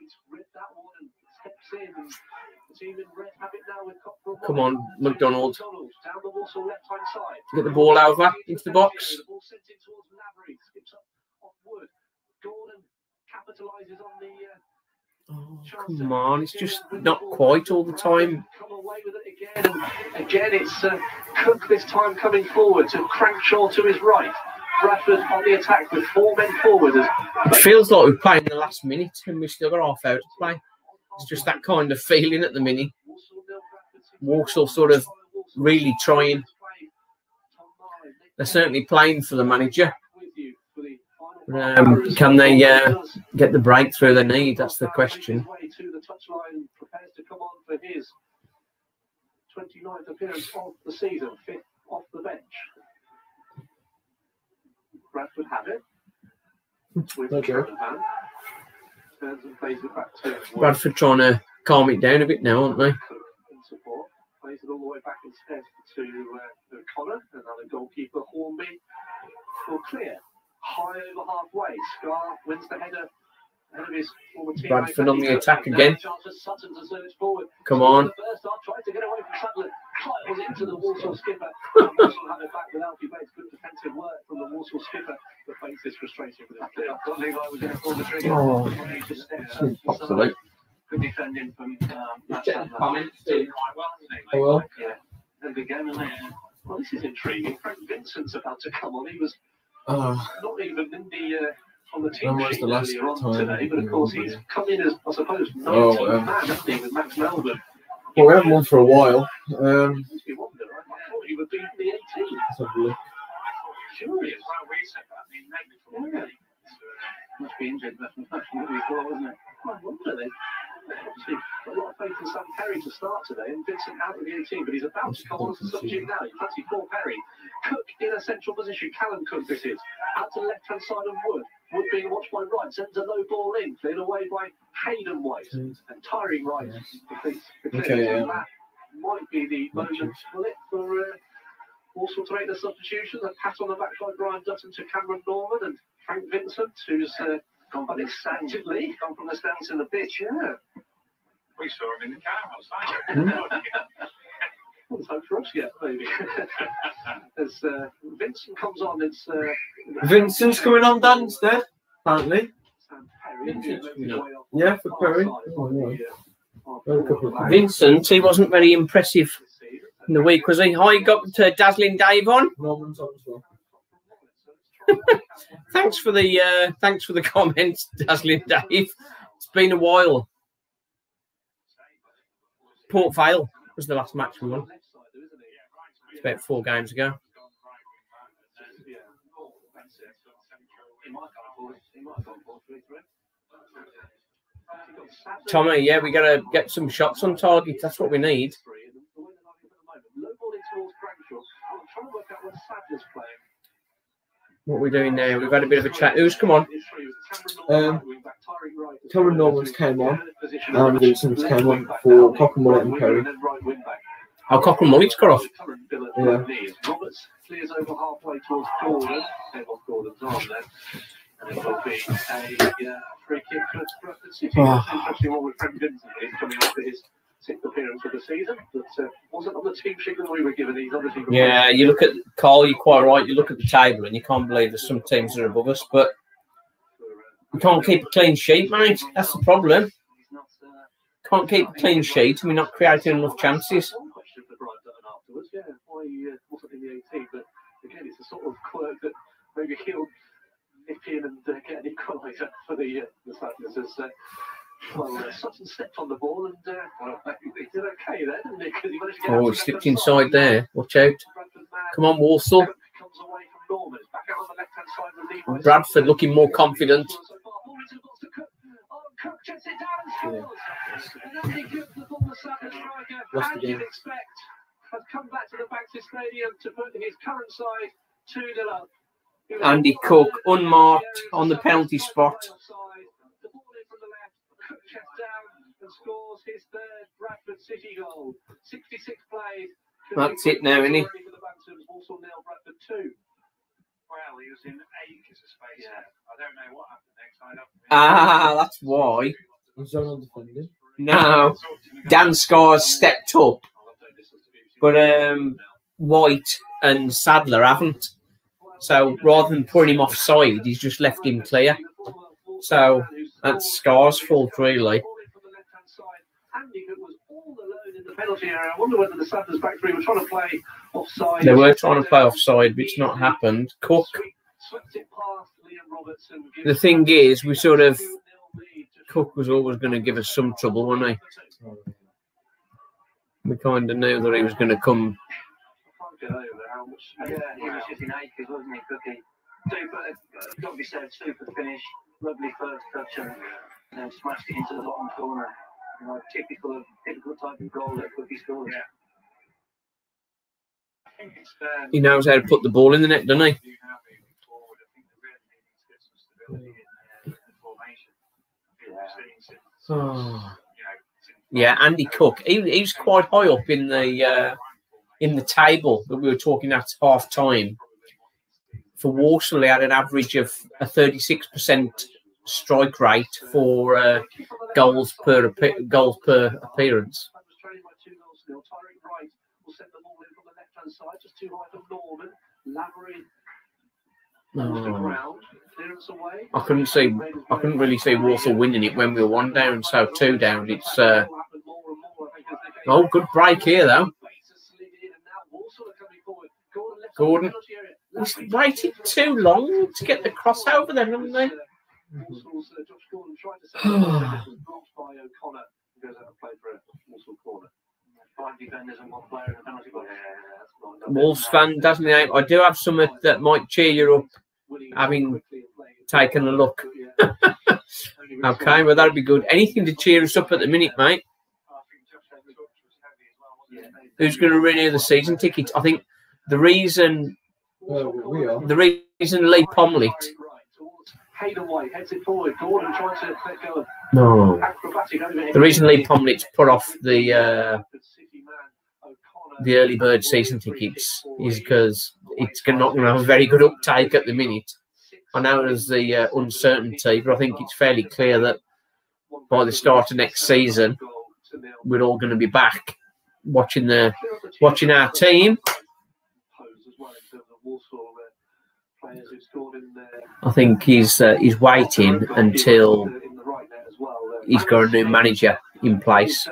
Come on, McDonald. Down the Walsall left-hand side. Get the ball over into the box. The ball sent in towards Lavery. Skips up off Wood. Gordon capitalises on the. Oh, come on, it's just not quite all the time. Come away with it again. And again, it's Cook this time coming forward to Crankshaw to his right. Bradford on the attack with 4 men forward. It feels like we're playing the last minute and we've still got half hour to play. It's just that kind of feeling at the minute. Walsall sort of really trying. They're certainly playing for the manager. Can they get the breakthrough they need? That's the question. To the touchline, prepares to come on for his 29th appearance of the season, 5th off the bench. Bradford have it. Turns and plays it back to Bradford trying to calm it down a bit now, aren't they? In support. Plays it all the way back instead to O'Connor, another goalkeeper, Hornby. Will clear. High over halfway. Scar wins the header. Bradford on the attack again. Come on. Tried to get away from Sadler. Was it into the Walsall skipper. Walsall have it back with Alfie Bates. Good defensive work from the Walsall skipper. The Bates is frustrated with it. I thought Levi was going to pull the trigger. Oh, absolutely. Good defending from Comments. quite well. Yeah. And again, well, this is intriguing. Frank Vincent's about to come on. He was not even in the on the team sheet earlier on today, but of course he's come in as, I suppose, 19th man, hasn't he, with Max Melbourne. Well, we haven't won for a while. I thought he would be the 18th. Curious. Well, we said that. I mean, maybe for the league. Must be injured, but before, wasn't it? I wonder then. Obviously, a lot of faith in Sam Perry to start today, and Vincent out of the 18, but he's about to come on to substitute now. You fancy Paul Perry. Cook in a central position. Callum Cook, this is. Out to the left-hand side of Wood. Wood being watched by Wright. Sends a low ball in. Cleared away by Hayden White. And Tyree Wright. That might be the moment split for Walsall to make the substitution. A pat on the back by Brian Dutton to Cameron Norman and Frank Vincent, who's gone unexpectedly gone from the stands to the pitch. Yeah. We saw him in the car outside. Let's hope for us yet, maybe. As Vincent comes on, it's Vincent's coming on, Dan, instead, apparently. Yeah, for Perry. Vincent, he wasn't very impressive in the week, was he? Hi, got Dazzling Dave on. Norman's on as well. Thanks for the comments, Dazzling Dave. It's been a while. Port Vale was the last match we won. It's about 4 games ago. Tommy, yeah, we got to get some shots on target. That's what we need. What are we doing now? We've had a bit of a chat. Who's come on? Cameron Norman's came on, and Vincent's came on for Cock and Mullet and Perry. Oh, Cock and Mullet's got off. Yeah. Roberts clears over halfway towards Gordon. Gordon's on there. And it will be a free kick for Bradford City. Interesting one with Frank Vincent coming after his 6th appearance of the season, but wasn't on the team sheet that we were given. He's obviously yeah, you look at Carl, you're quite right. You look at the table and you can't believe there's some teams that are above us, but we can't keep a clean sheet, mate. That's the problem. Can't keep a clean sheet and we're not creating enough chances. Yeah, why wasn't in the 18, but again, it's a sort of quirk that maybe he'll nip in and get an equaliser for the Sadness. As Sutton stepped on the ball and he did okay there, didn't he? Because he managed to get he slipped inside there. Watch out. Come on, Walsall. Comes away from Norman. Back out on the left-hand side with the lead. Bradford looking more confident. Cook checks it down and scores. And Andy Cook, the former Sadness striker, as you'd expect, has come back to the Bantams Stadium to put his current side 2-0 up. Andy Cook, unmarked on the penalty spot. The ball in from the left, Cook checks down and scores his 3rd Bradford City goal. 66 plays. That's it now, isn't he? Walsall nil, Bradford 2. Well, he was in acres of space. Yeah. I don't know what happened next. That's why. Zone defending. No, Dan Scars stepped up, but White and Sadler haven't. So rather than putting him offside, he's just left him clear. So that's Scars' fault, really. I wonder whether the Sadler's back three were trying to play offside. They were trying to play offside, but it's not happened. Cook. The thing is, we sort of Cook was always going to give us some trouble, wasn't he? We kind of knew that he was going to come. Yeah, he was just in acres, wasn't he, Cookie? Super, got to be said, super finish, lovely first touch, and then smashed it into the bottom corner. You know, typical type of goal that Cookie scored. Yeah. I think it's he knows how to put the ball in the net, doesn't he? Oh. Yeah, Andy Cook. He's quite high up in the table that we were talking at half time. For Walsall, he had an average of a 36% strike rate for goals per appearance. Oh. I couldn't really see Walsall winning it when we were 1 down, so 2 down. It's good break here though. Gordon, he's waited too long to get the crossover then, haven't they? 5 defenders and 1 player in the penalty box. Wolves fan, doesn't he? I do have some that might cheer you up, having taken a look. Okay, well, that'd be good. Anything to cheer us up at the minute, mate. Who's going to renew the season tickets? I think the reason Lee Pomlet. No. The reason Lee Pomlet's put off the early bird season tickets is because it's not going to have a very good uptake at the minute. I know there's the uncertainty, but I think it's fairly clear that by the start of next season, we're all going to be back watching our team. I think he's waiting until he's got a new manager in place.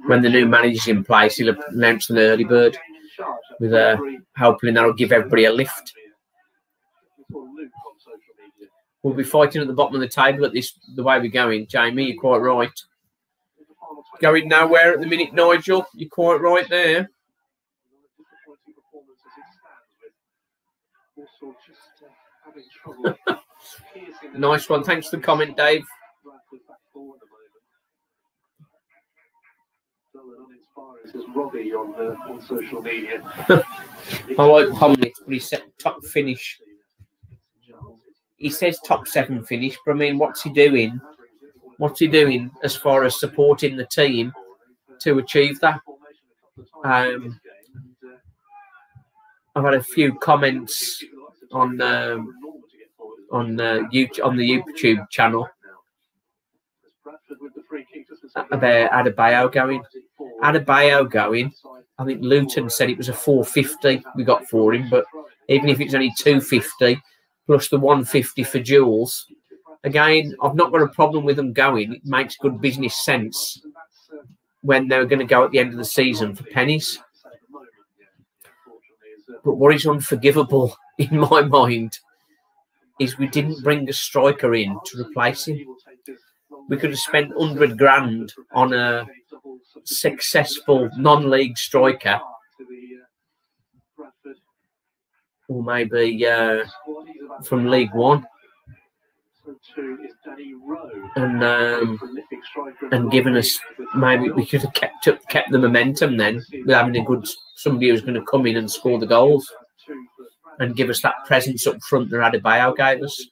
When the new manager's in place, he'll announce an early bird with hopefully that'll give everybody a lift. We'll be fighting at the bottom of the table at the way we're going. Jamie, you're quite right. Going nowhere at the minute, Nigel. You're quite right there. Nice one. Thanks for the comment, Dave. Robbie on social media. I like Pomlet, but he said top finish. He says top 7 finish, but I mean, what's he doing? What's he doing as far as supporting the team to achieve that? I've had a few comments on the YouTube channel about Adebayo going. Adebayo going. I think Luton said it was a 450 we got for him, but even if it's only 250 plus the 150 for Jules, again, I've not got a problem with them going. It makes good business sense when they're going to go at the end of the season for pennies. But what is unforgivable in my mind is we didn't bring a striker in to replace him. We could have spent 100 grand on a successful non-league striker, or maybe from League One, and given us, maybe we could have kept the momentum then with having a good somebody who's going to come in and score the goals and give us that presence up front that Adebayo gave us.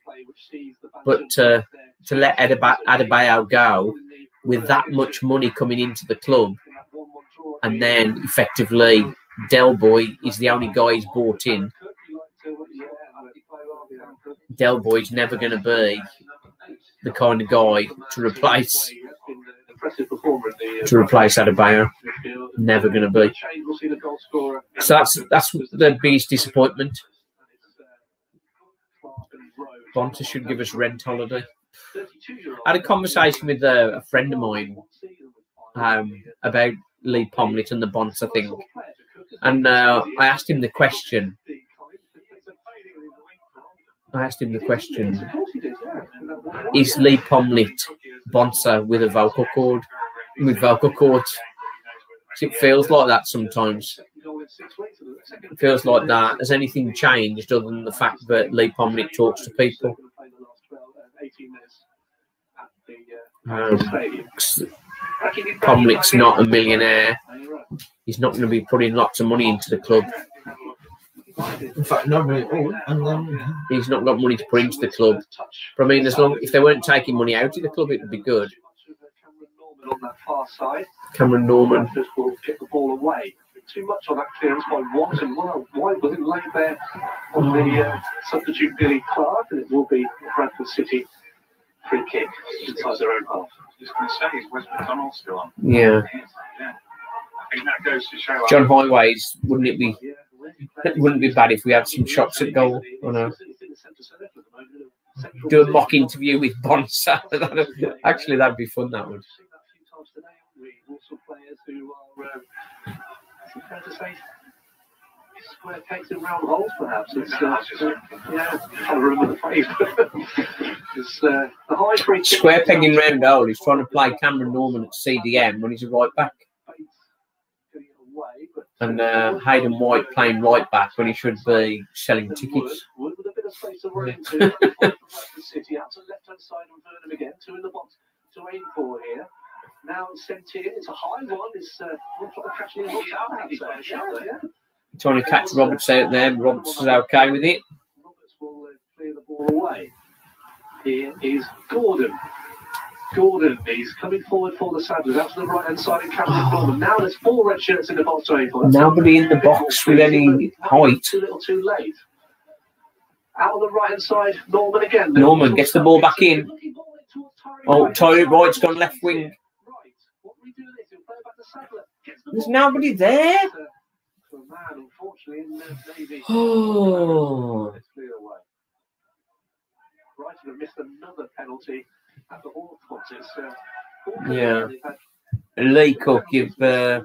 But to let Adebayo go with that much money coming into the club, and then effectively Del Boy is the only guy he's bought in. Del Boy's never going to be the kind of guy to replace Adebayo. Never going to be. So that's the biggest disappointment. Bonta should give us rent holiday. I had a conversation with a friend of mine about Lee Pomlet and the Bonta thing, and I asked him the question. Is Lee Pomlet Bonta with a vocal cord? With vocal cords? It feels like that sometimes. It feels like that. Has anything changed other than the fact that Lee Pomlet talks to people? Pomlet's not a millionaire. He's not going to be putting lots of money into the club. In fact, not really. He's not got money to put into the club. But I mean, if they weren't taking money out of the club, it would be good. Cameron Norman will kick the ball away. Too much on that clearance by Watt, and White wasn't laid there on the substitute Billy Clark, and it will be Bradford City free kick inside their own half. Just going to say, is West McDonald still on? Yeah. I think that goes to show. John Highways, wouldn't it be bad if we had some shots at goal? I know. Do a mock interview with Bonsa. Actually, that'd be fun. That would. Square pegs in round holes, perhaps. It's, yeah, I can't remember the phrase. It's the high free kick. Square peg in round hole. He's trying to play Cameron Norman at CDM when he's a right back. And Hayden White playing right back when he should be selling tickets. With a bit of space to run into. The City out to the left-hand side and Burnham again. 2 in the box to aim for here. Now it's sent here. It's a high one. It's catching Trying to catch Roberts out there. Roberts is okay with it. Roberts will clear the ball away. Here is Gordon. Gordon is coming forward for the Saddlers. Out to the right-hand side and Cameron Norman. Now there's 4 red shirts in the box to aim for. Nobody in the box with any height. Too little, too late. Out on the right-hand side, Norman again. Norman gets the ball back in. Oh, Tyree Wright's gone left wing. There's nobody there. Oh. Brighton have missed another penalty at the Hawthorns. Yeah. Lee Crook give nail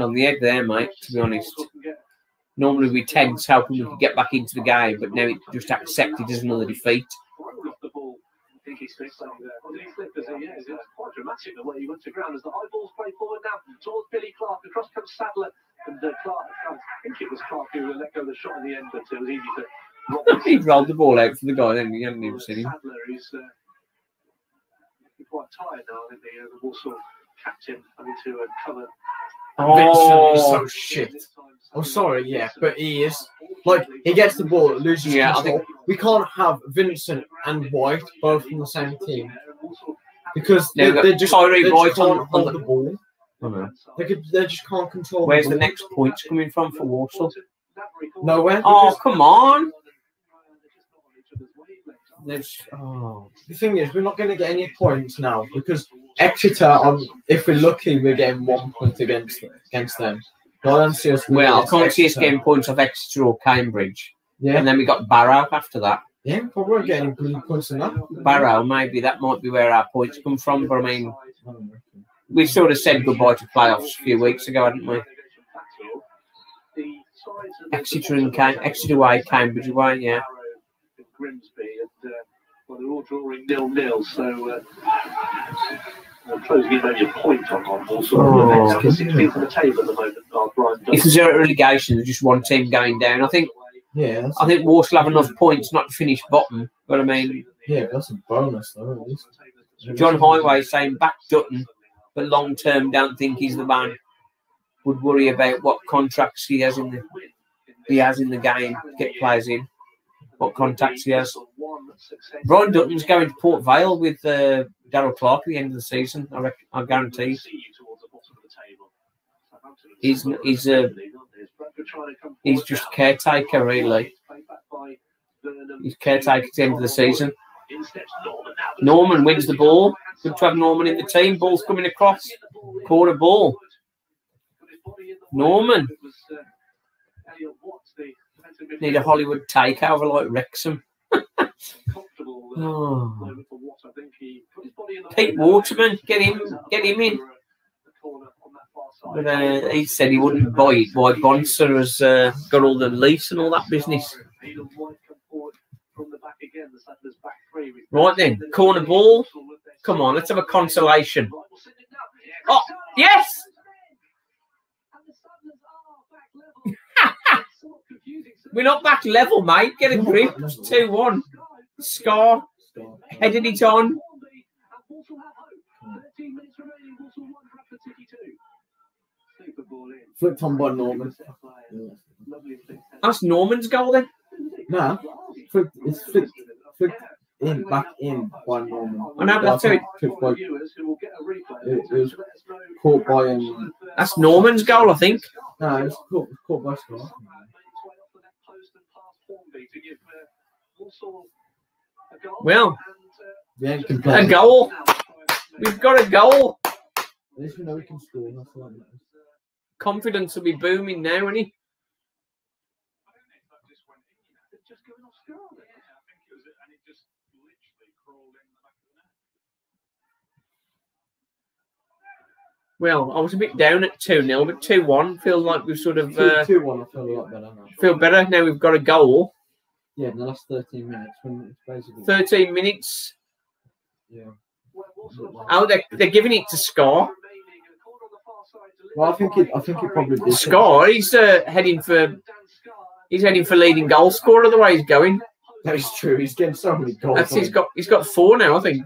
on the head there, mate, to be honest. Normally we tense hoping we could get back into the game, but now it just accepted as another defeat. It's quite dramatic the way he went to ground as the high ball's played forward now towards Billy Clark. Across comes Sadler, and Clark, I think it was Clark who let go of the shot in the end, but it was easy to. He rolled the ball out for the guy, then you hadn't even seen him. Sadler is quite tired now. I think the Walsall captain having to cover. Vincent is so shit. I'm sorry, yeah, but he is. Like, he gets the ball, loses control. I think we can't have Vincent and White both in the same team. Because they just can't hold the ball. They just can't control. Where's the next points coming from for Walsall? Nowhere. Oh, come on. The thing is, we're not going to get any points now because Exeter, if we're lucky, we're getting 1 point against them. I don't see us. Well, I can't see us getting points off Exeter or Cambridge. Yeah. And then we got Barrow after that. Yeah, probably not getting good points in that. Barrow, maybe that might be where our points come from. But I mean, we sort of said goodbye to playoffs a few weeks ago, hadn't we? Exeter away, Cambridge away, yeah. Grimsby, and well, they're all drawing 0-0, so closing in maybe a point on Walsall. 16th on the table at the moment. If there's a relegation, there's just one team going down. I think Walsall have enough points not to finish bottom, but I mean, yeah, that's a bonus though. At least. John Highway saying back Dutton, but long term don't think he's the man. Would worry about what contracts he has in the game to get players in. What contacts he has. Brian Dutton's going to Port Vale with Darryl Clark at the end of the season. I guarantee. He's just caretaker, really. He's caretaker at the end of the season. Norman wins the ball. Good to have Norman in the team. Ball's coming across. Corner ball. Norman. Need a Hollywood takeover like Wrexham. Oh. Pete Waterman, get him in. But he said he wouldn't buy it. Why Bonser has got all the lease and all that business. Right then, corner ball. Come on, let's have a consolation. Oh, yes! We're not back level, mate. Get a grip. 2-1. Scar. Headed it on. Flipped on by Norman. That's Norman's goal then? No. It's flipped back in by Norman. I know, but that's it. It was caught by That's Norman's goal, I think. No, it was caught by Scar. Well, a goal. We've got a goal. At least we know we can score. Confidence will be booming now, isn't he? Well, I was a bit down at 2-0, but 2-1 feels like we've sort of 2-1. I feel a lot better now. Feel better now. We've got a goal. Yeah, in the last 13 minutes. When it's basically 13 minutes. Yeah. Oh, they're giving it to Scar. Well, I think he probably did. Scar, he's heading for leading goal scorer the way he's going. That is true. He's getting so many goals. That's he's got 4 now, I think.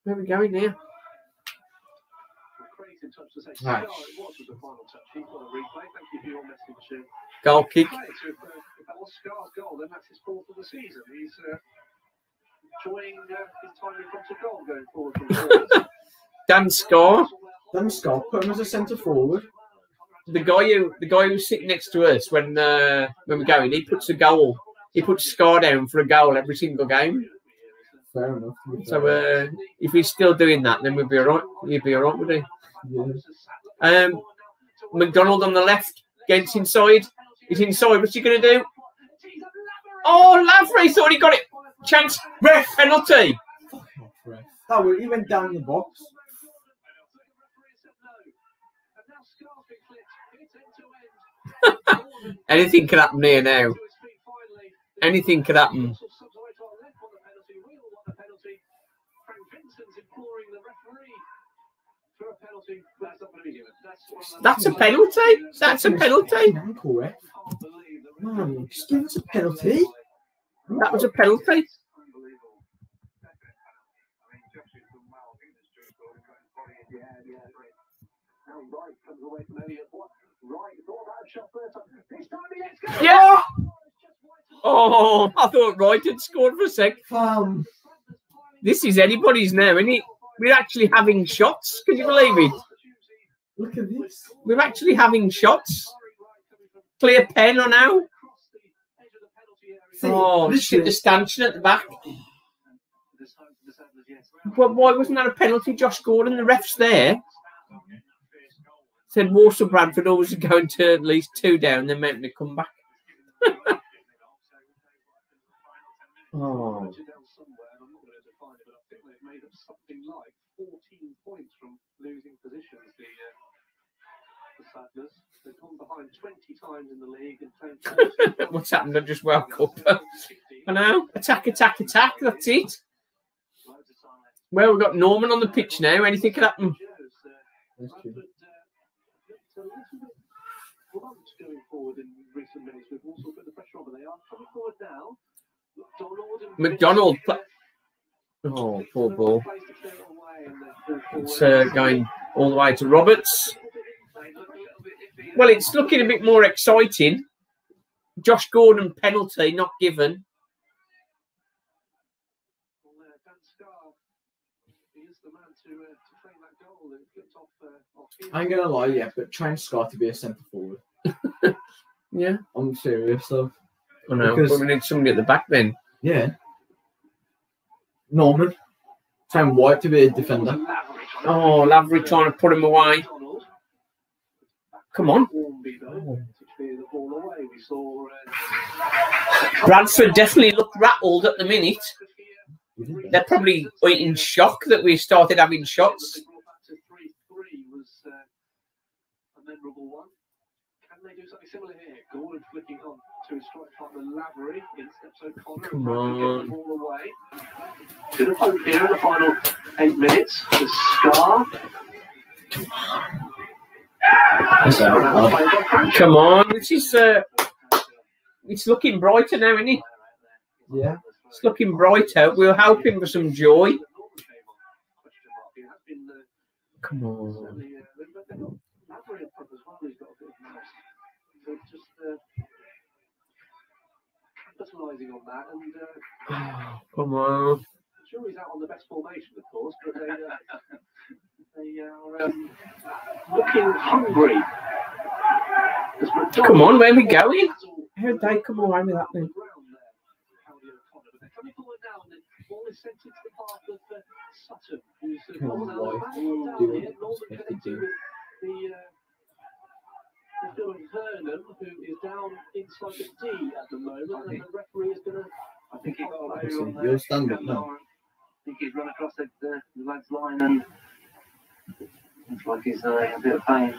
Where are we going here? Right. Goal kick. Scar's goal, then that's his 4th of the season. He's enjoying his time in front of goal going forward. Dan Scar. Dan Scar, put him as a centre forward. The guy who's sitting next to us when we're going, he puts Scar down for a goal every single game. Fair enough. So if he's still doing that, then we'll be alright. He'll be alright, would he? Yeah. McDonald on the left, gets inside. He's inside. What's he going to do? Oh, Lavery thought he got it. Chance. Ref penalty. Oh, he went down the box. Anything could happen here now. Anything could happen. That's a penalty. That's a penalty. Man, just give us a penalty. That was a penalty. Yeah. Oh, I thought Wright had scored for a sec. This is anybody's now, isn't it? We're actually having shots. Can you believe it? Look at this. We're actually having shots. Clear pen or now? Oh, shit, the stanchion at the back. But why wasn't that a penalty, Josh Gordon? The ref's there. Said Walsall Bradford always going to at least 2 down, then meant to come back. Oh. Something like 14 points from losing positions. The Sadlers, they've gone behind 20 times in the league and claimed. What's happened? I just woke up. I know. Attack, attack, attack. That's it. Well, we've got Norman on the pitch now. Anything could happen. Going forward in recent minutes, we've also put the pressure on, but they are coming forward now. McDonald. Oh, poor ball. It's going all the way to Roberts. Well, it's looking a bit more exciting. Josh Gordon penalty not given. I ain't gonna lie, yeah, but trying Scott to be a centre forward. Yeah, I'm serious though. I know, but we need somebody at the back then. Yeah. Norman. Trying White to be a defender. Oh, Lavery trying to put him away. Come on. Bradford definitely looked rattled at the minute. They're probably in shock that we started having shots. Come on. To the hope here in the final 8 minutes. The Scar. Come on. This is it's looking brighter now, isn't it? Yeah. It's looking brighter. We'll help him for some joy. Come on. Capitalising on that, and come on. I'm sure he's out on the best formation, of course, but they are looking hungry. Come on, where are we going? How did they come away with that then? Vernon, who is down inside the D at the moment, and the referee is going to. I think he got away. You'll stand up now. I think he's run across the lad's line, and looks like he's a bit of pain.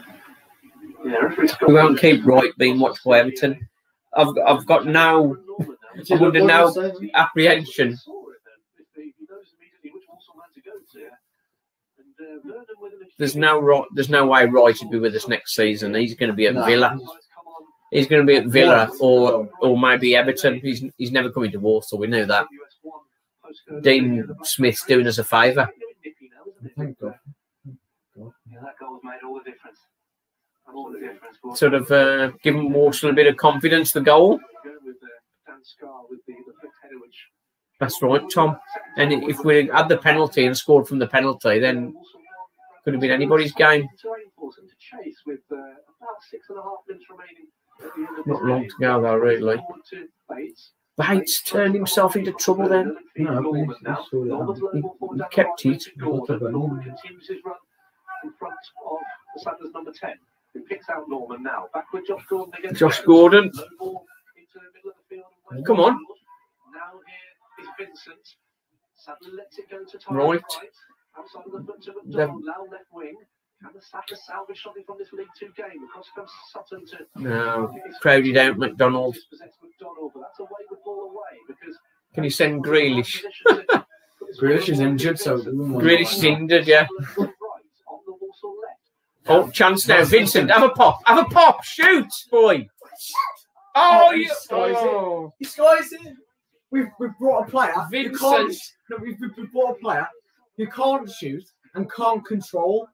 Yeah, we won't keep Wright being watched by Everton. I've got no, I'm under no apprehension. There's no way Wright would be with us next season. He's going to be at Villa. He's going to be at Villa or maybe Everton. He's never coming to Walsall. We knew that. Dean Smith's doing us a favour. Thank God. That goal's made all the difference. All the difference. Sort of giving Walsall a bit of confidence, the goal. That's right, Tom. And if we had the penalty and scored from the penalty, then could have been anybody's game. Not long to go, though, really. Bates turned himself into trouble then. No, He kept it. In front of the Sanders number 10, who picks out Norman now. Back with Josh Gordon again. Josh Gordon. No ball into the middle of the field. Come on. Now here is Vincent. Sadler lets it go to Tom. Right. Outside of the foot to McDonald. Now left wing. Can the Sackers salvage something from this League 2 game? Across comes Sutton to... No. Crowded out McDonald. But that's a wayward ball away because... Can you send Grealish? Grealish is injured, so... Grealish is injured, yeah. Oh, chance now. Vincent, have a pop. Have a pop. Shoot, boy. Oh, he you... skies Oh. He skies it. We've brought a player. Vincent. We've brought a player who can't shoot and can't control.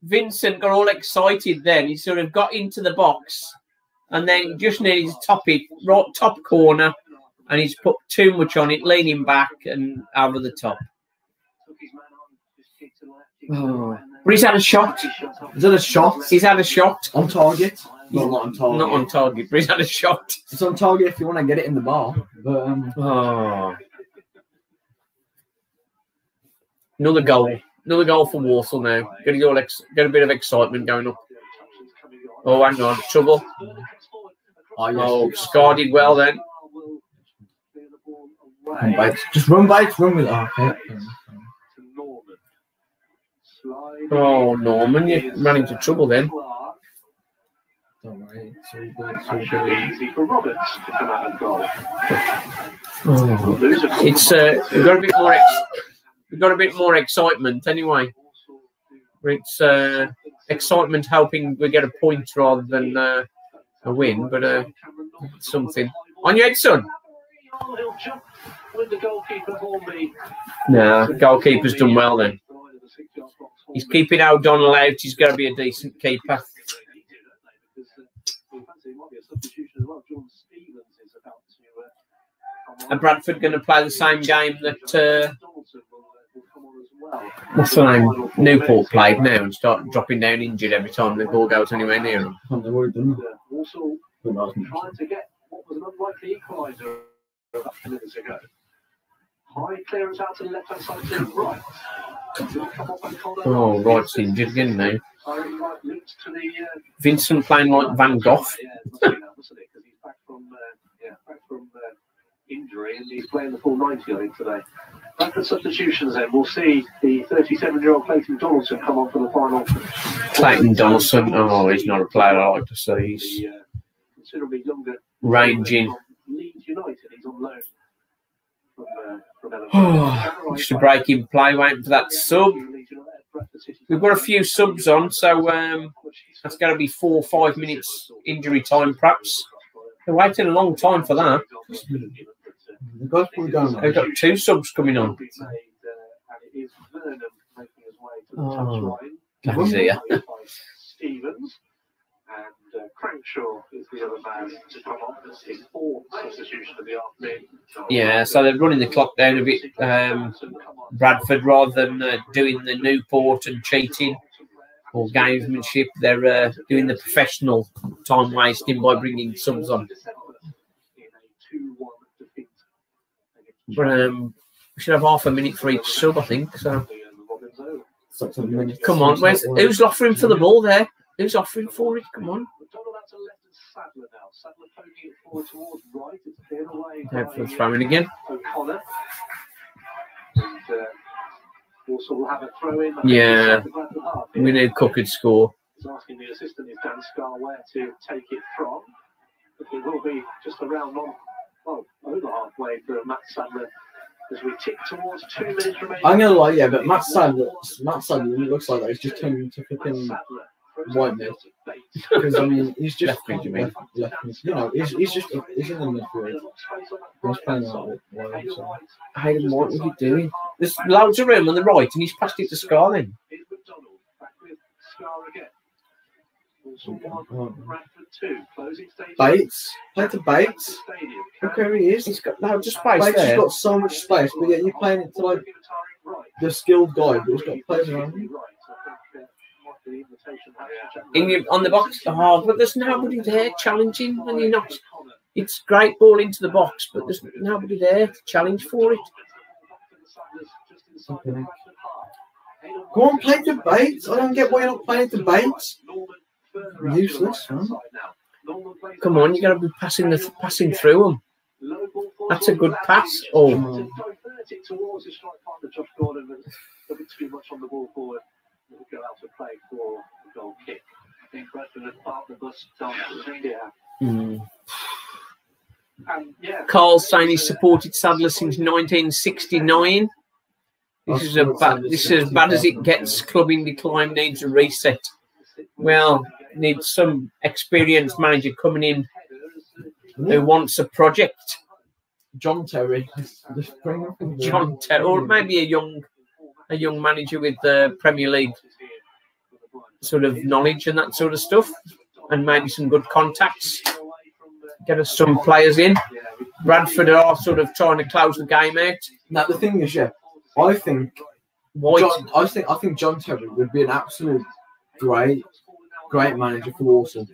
Vincent got all excited then. He sort of got into the box and then he just needed to top it, right top corner, and he's put too much on it, leaning back and over the top. Oh. But he's had a shot. Is that a shot? He's had a shot. On target? Well, not on target. Not on target, but he's had a shot. It's on target if you want to get it in the bar. But Oh. Another goal. Another goal for Walsall now. Get a bit of excitement going up. Oh, hang on. Trouble. Oh, Scar did well then. Just run Bates, run with it. Okay. Oh, Norman, you ran into trouble then. Don't worry. Easy for Roberts to come out and goal. Oh. It's we've got a bit more excitement anyway. It's excitement helping we get a point rather than a win, but something. On your head, son. Nah, goalkeeper's done well then. He's keeping O'Donnell out. He's going to be a decent keeper. And Bradford going to play the same game that what's the name? Newport played now and start dropping down injured every time the ball goes anywhere near them. They've already done Trying to get what was an unlikely equaliser a few minutes ago. High clearance out to the left hand side to the right. Oh, Wright's injured again now. Vincent playing like Van Gogh. Back from injury, and he's playing the full 90, I think, today. Back to substitutions then. We'll see the 37-year-old Clayton Donaldson come on for the final. Clayton Donaldson, oh, he's not a player I like to see. He's considerably younger. Ranging. Leeds United, he's on loan from Oh, just a break in play, waiting for that sub. We've got a few subs on, so that's going to be 4 or 5 minutes injury time, perhaps. They're waiting a long time for that. They've got 2 subs coming on. Oh, he's here. Stevens and Crankshaw is the other man to come on. That's his 4th substitution of the afternoon. Yeah, so they're running the clock down a bit. Bradford, rather than doing the Newport and cheating or gamesmanship, they're doing the professional time wasting by bringing subs on. But we should have half a minute for each sub, I think. So come on, who's offering for the ball there? Who's offering for it? Come on. Out for the throwing again. Yeah, we knew Cook could score. He's asking the assistant, is Dan Scar, where to take it from. But it will be just around on, well, over halfway for Matt Sadler As we tick towards 2 minutes remaining. I'm gonna lie, yeah, but Matt Sadler looks like that. He's just turned into flipping white mid. Because I mean, he's just left mid. You know, he's in the midfield. He's playing out with White. So. Hayden, what was he doing? There's loads of room on the right, and he's passed it to Scarlin. Bates, play to Bates. Look where he is. He's got loads of space Bates there. has got so much space, but yet you're playing it to like the skilled guy, but he's got players around him. On the box, but there's nobody there challenging when you're not. It's great ball into the box, but there's nobody there to challenge for it. Okay. Go on, play to Bates. I don't get why you're not playing to Bates. Useless, huh? Come on, you got to be passing through them. That's a good pass. Oh, Carl's saying he's supported Sadler since 1969. This is as bad as it gets. Club in decline, needs a reset. Well, needs some experienced manager coming in who wants a project. John Terry. John Terry, or maybe a young manager with Premier League sort of knowledge and that sort of stuff, and maybe some good contacts. Get us some players in. Bradford are sort of trying to close the game out. Now the thing is, yeah, I think John Terry would be an absolute great manager for Walsall,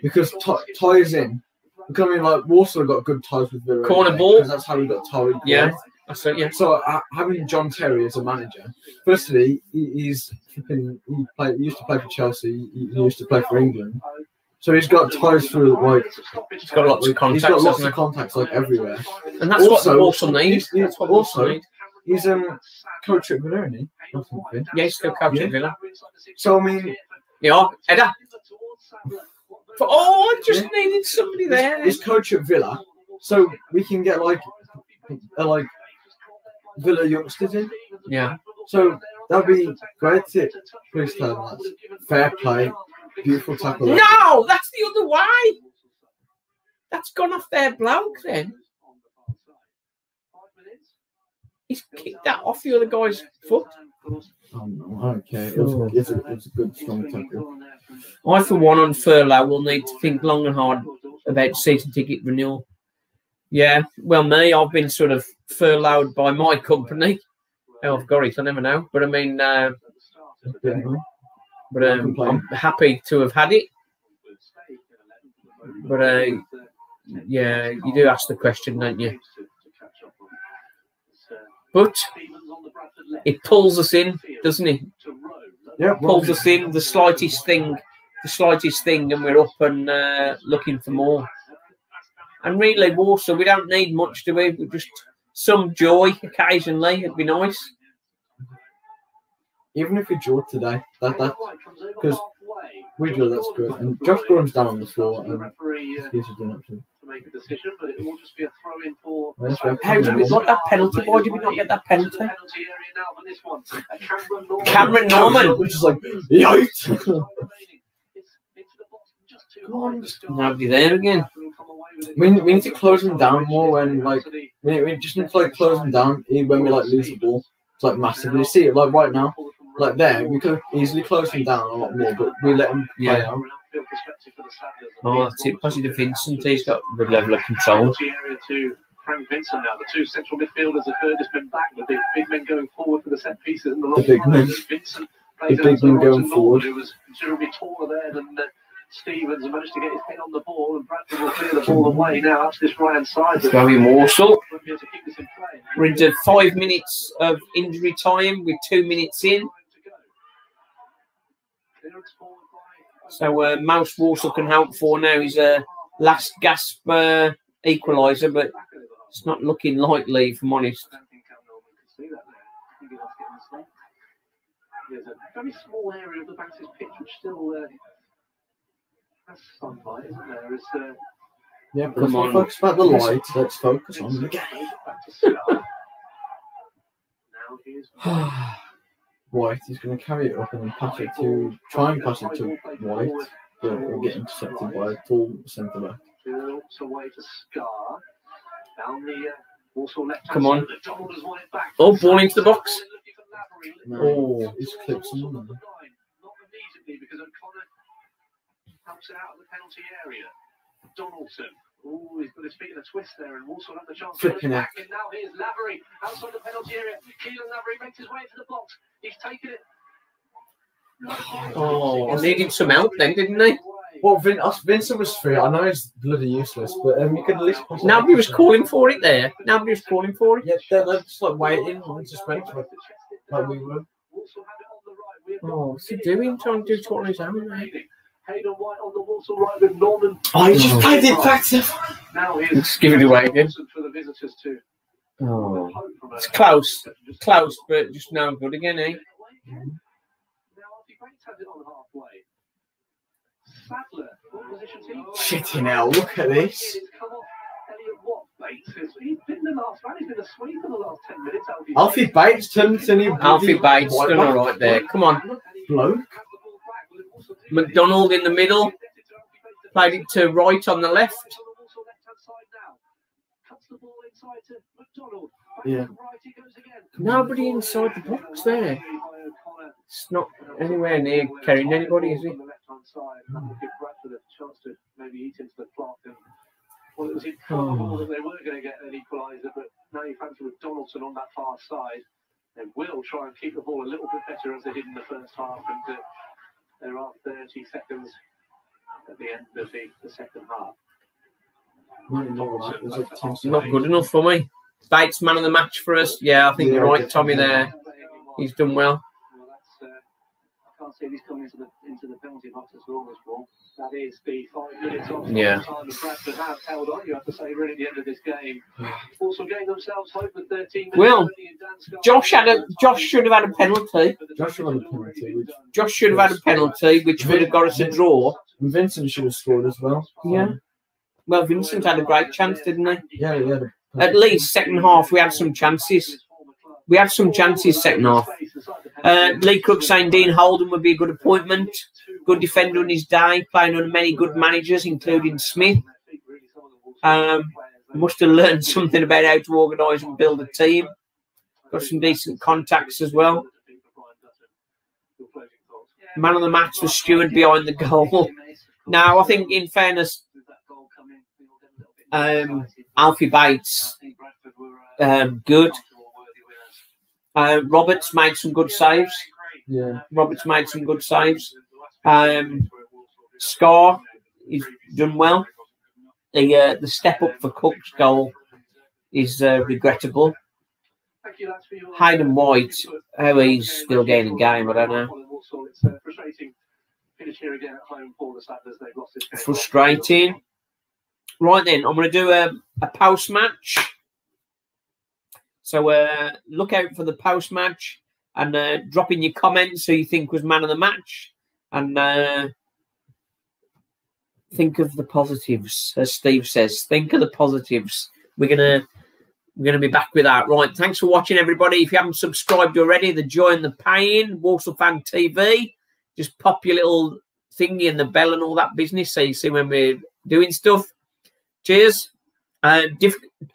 because ties in. Because I mean, like Walsall got good ties with Villa. Corner ball. Because that's how we got tied. Yeah, that's it. Yeah. So having John Terry as a manager, firstly, he used to play for Chelsea. He used to play for England. So he's got ties through like. He's got lots of contacts. He's got lots of contacts like everywhere. And that's also, what Walsall needs. That's what Walsall need. He's coach at Villa, isn't he? Yeah, he's still coach at Villa. So I mean, yeah, Edda. I just needed somebody there. He's coach at Villa, so we can get like Villa youngsters in. Yeah. So that'd be great. Please tell them that. Fair play, beautiful tackle. No, that's the other way. That's gone off their bloke then. He's kicked that off the other guy's foot. Oh no, okay. It's a good strong tackle. I, for one, on furlough, will need to think long and hard about season ticket renewal. Yeah, well, I've been sort of furloughed by my company. Oh, I've got it, I never know. But I mean, I'm happy to have had it. But yeah, you do ask the question, don't you? But it pulls us in, doesn't it? Yeah, pulls us in the slightest thing, and we're up and looking for more. And really, Walsall, we don't need much, do we? Just some joy occasionally. It'd be nice. Even if we draw today, that because we draw, that's good. And Josh Gorham's down on the floor, and he's done actually. Make a decision, but it will just be a throw in for. How did we got that penalty? Why did we not get that penalty? Cameron Norman, which is like, yikes. Nobody there again. We need to close them down more when we just need to close them down when we lose the ball. It's massively. You see it right now, there we could easily close them down a lot more, but we let them play out. Oh, that's it. Positive Vincent, he's got a good level of control. Frank Vincent now, the two central midfielders have heard been back. The big men going forward for the set pieces and the big men. Vincent the big men going forward. Who was considerably taller there than Stevens, and managed to get his head on the ball, and Bradford will clear the ball away now up to this right hand side. It's going Walsall. We're into 5 minutes of injury time. We're 2 minutes in. So Mouse Walsall can help for now. He's a last gasp equaliser, but it's not looking likely, if I'm honest. There's a very small area of the Bantams pitch which still has sunlight, isn't there? It's, yeah, but let's not focus about the light. Let's focus on the game. Now here's White is going to carry it up and then try and pass it to White, but will get intercepted by a full centre back. Tilts away to Scar. Down the Walsall left hand Come on. side. Donald has won it back. Oh, ball into the box. No, he's clipped someone. Not immediately because O'Connor helps it out of the penalty area. Donaldson. Oh, he's got his feet in a twist there, and Walsall have the chance to Flipping back. And now here's Lavery outside the penalty area. Keelan Lavery makes his way into the box. He's taken it. Oh, needed some help then, didn't they? Well, Vincent was free. I know he's bloody useless, but you could at least. Nobody was calling for it there. Nobody was calling for it. Yeah, they're just like waiting and just waiting for it, like we were. Oh, what's he doing? Trying to do it on his own, mate. Hayden White on the Walsall right with Norman. Oh, he just played it back to. Now Let's give it away again. For the visitors to Oh, it's close, but just no good again, eh? Shitting hell, look at this. He's been the last man. He's been asleep for the last 10 minutes. Alfie Bates turned to new. Alfie Bates done all right there. Come on. Bloke. McDonald in the middle. Played it to right on the left. Yeah. Nobody inside the box there. It's not anywhere near carrying anybody, is he? Well, it was improbable that they weren't going to get an equaliser, but now you fancy with Donaldson on that far side. They will try and keep the ball a little bit better as they did in the first half, and there are 30 seconds at the end of the second half. Not good enough for me. Bates, man of the match for us. Yeah, I think you're right, Tommy, there. He's done well. I can't see if he's coming into the penalty box as well, this ball. That is the 5 minutes off time that Bradford have held on, you have to say, really at the end of this game. Also gave themselves hope with 13 minutes. Well, Josh should have had a penalty. Josh should have had a penalty. Josh should have had a penalty, which would have got us a draw. And Vincent should have scored as well. Yeah. Well, Vincent had a great chance, didn't he? Yeah, yeah. At least second half, we had some chances. We had some chances second half. Lee Cook saying Dean Holden would be a good appointment. Good defender on his day, playing under many good managers, including Smith. Must have learned something about how to organise and build a team. Got some decent contacts as well. Man of the match was Stewart behind the goal. Now, I think, in fairness, Alfie Bates, good. Roberts made some good saves. Yeah. Roberts made some good saves. Scar, he's done well. The step up for Cook's goal is regrettable. Hayden White, how he's still getting a game, I don't know. Frustrating. Right then, I'm going to do a post match. So look out for the post match and drop in your comments who you think was man of the match, and think of the positives, as Steve says. Think of the positives. We're gonna be back with that. Right. Thanks for watching, everybody. If you haven't subscribed already, the joy and the pain, Walsall Fan TV. Just pop your little thingy and the bell and all that business, so you see when we're doing stuff. Cheers.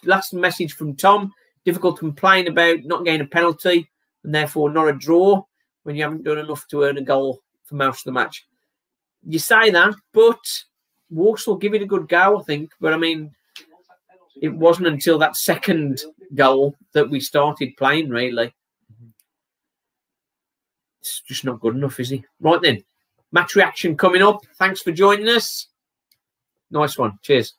Last message from Tom. Difficult to complain about not getting a penalty and therefore not a draw when you haven't done enough to earn a goal for most of the match. You say that, but Walsall give it a good go, I think. But, I mean, it wasn't until that second goal that we started playing, really. It's just not good enough, is he? Right then, match reaction coming up. Thanks for joining us. Nice one. Cheers.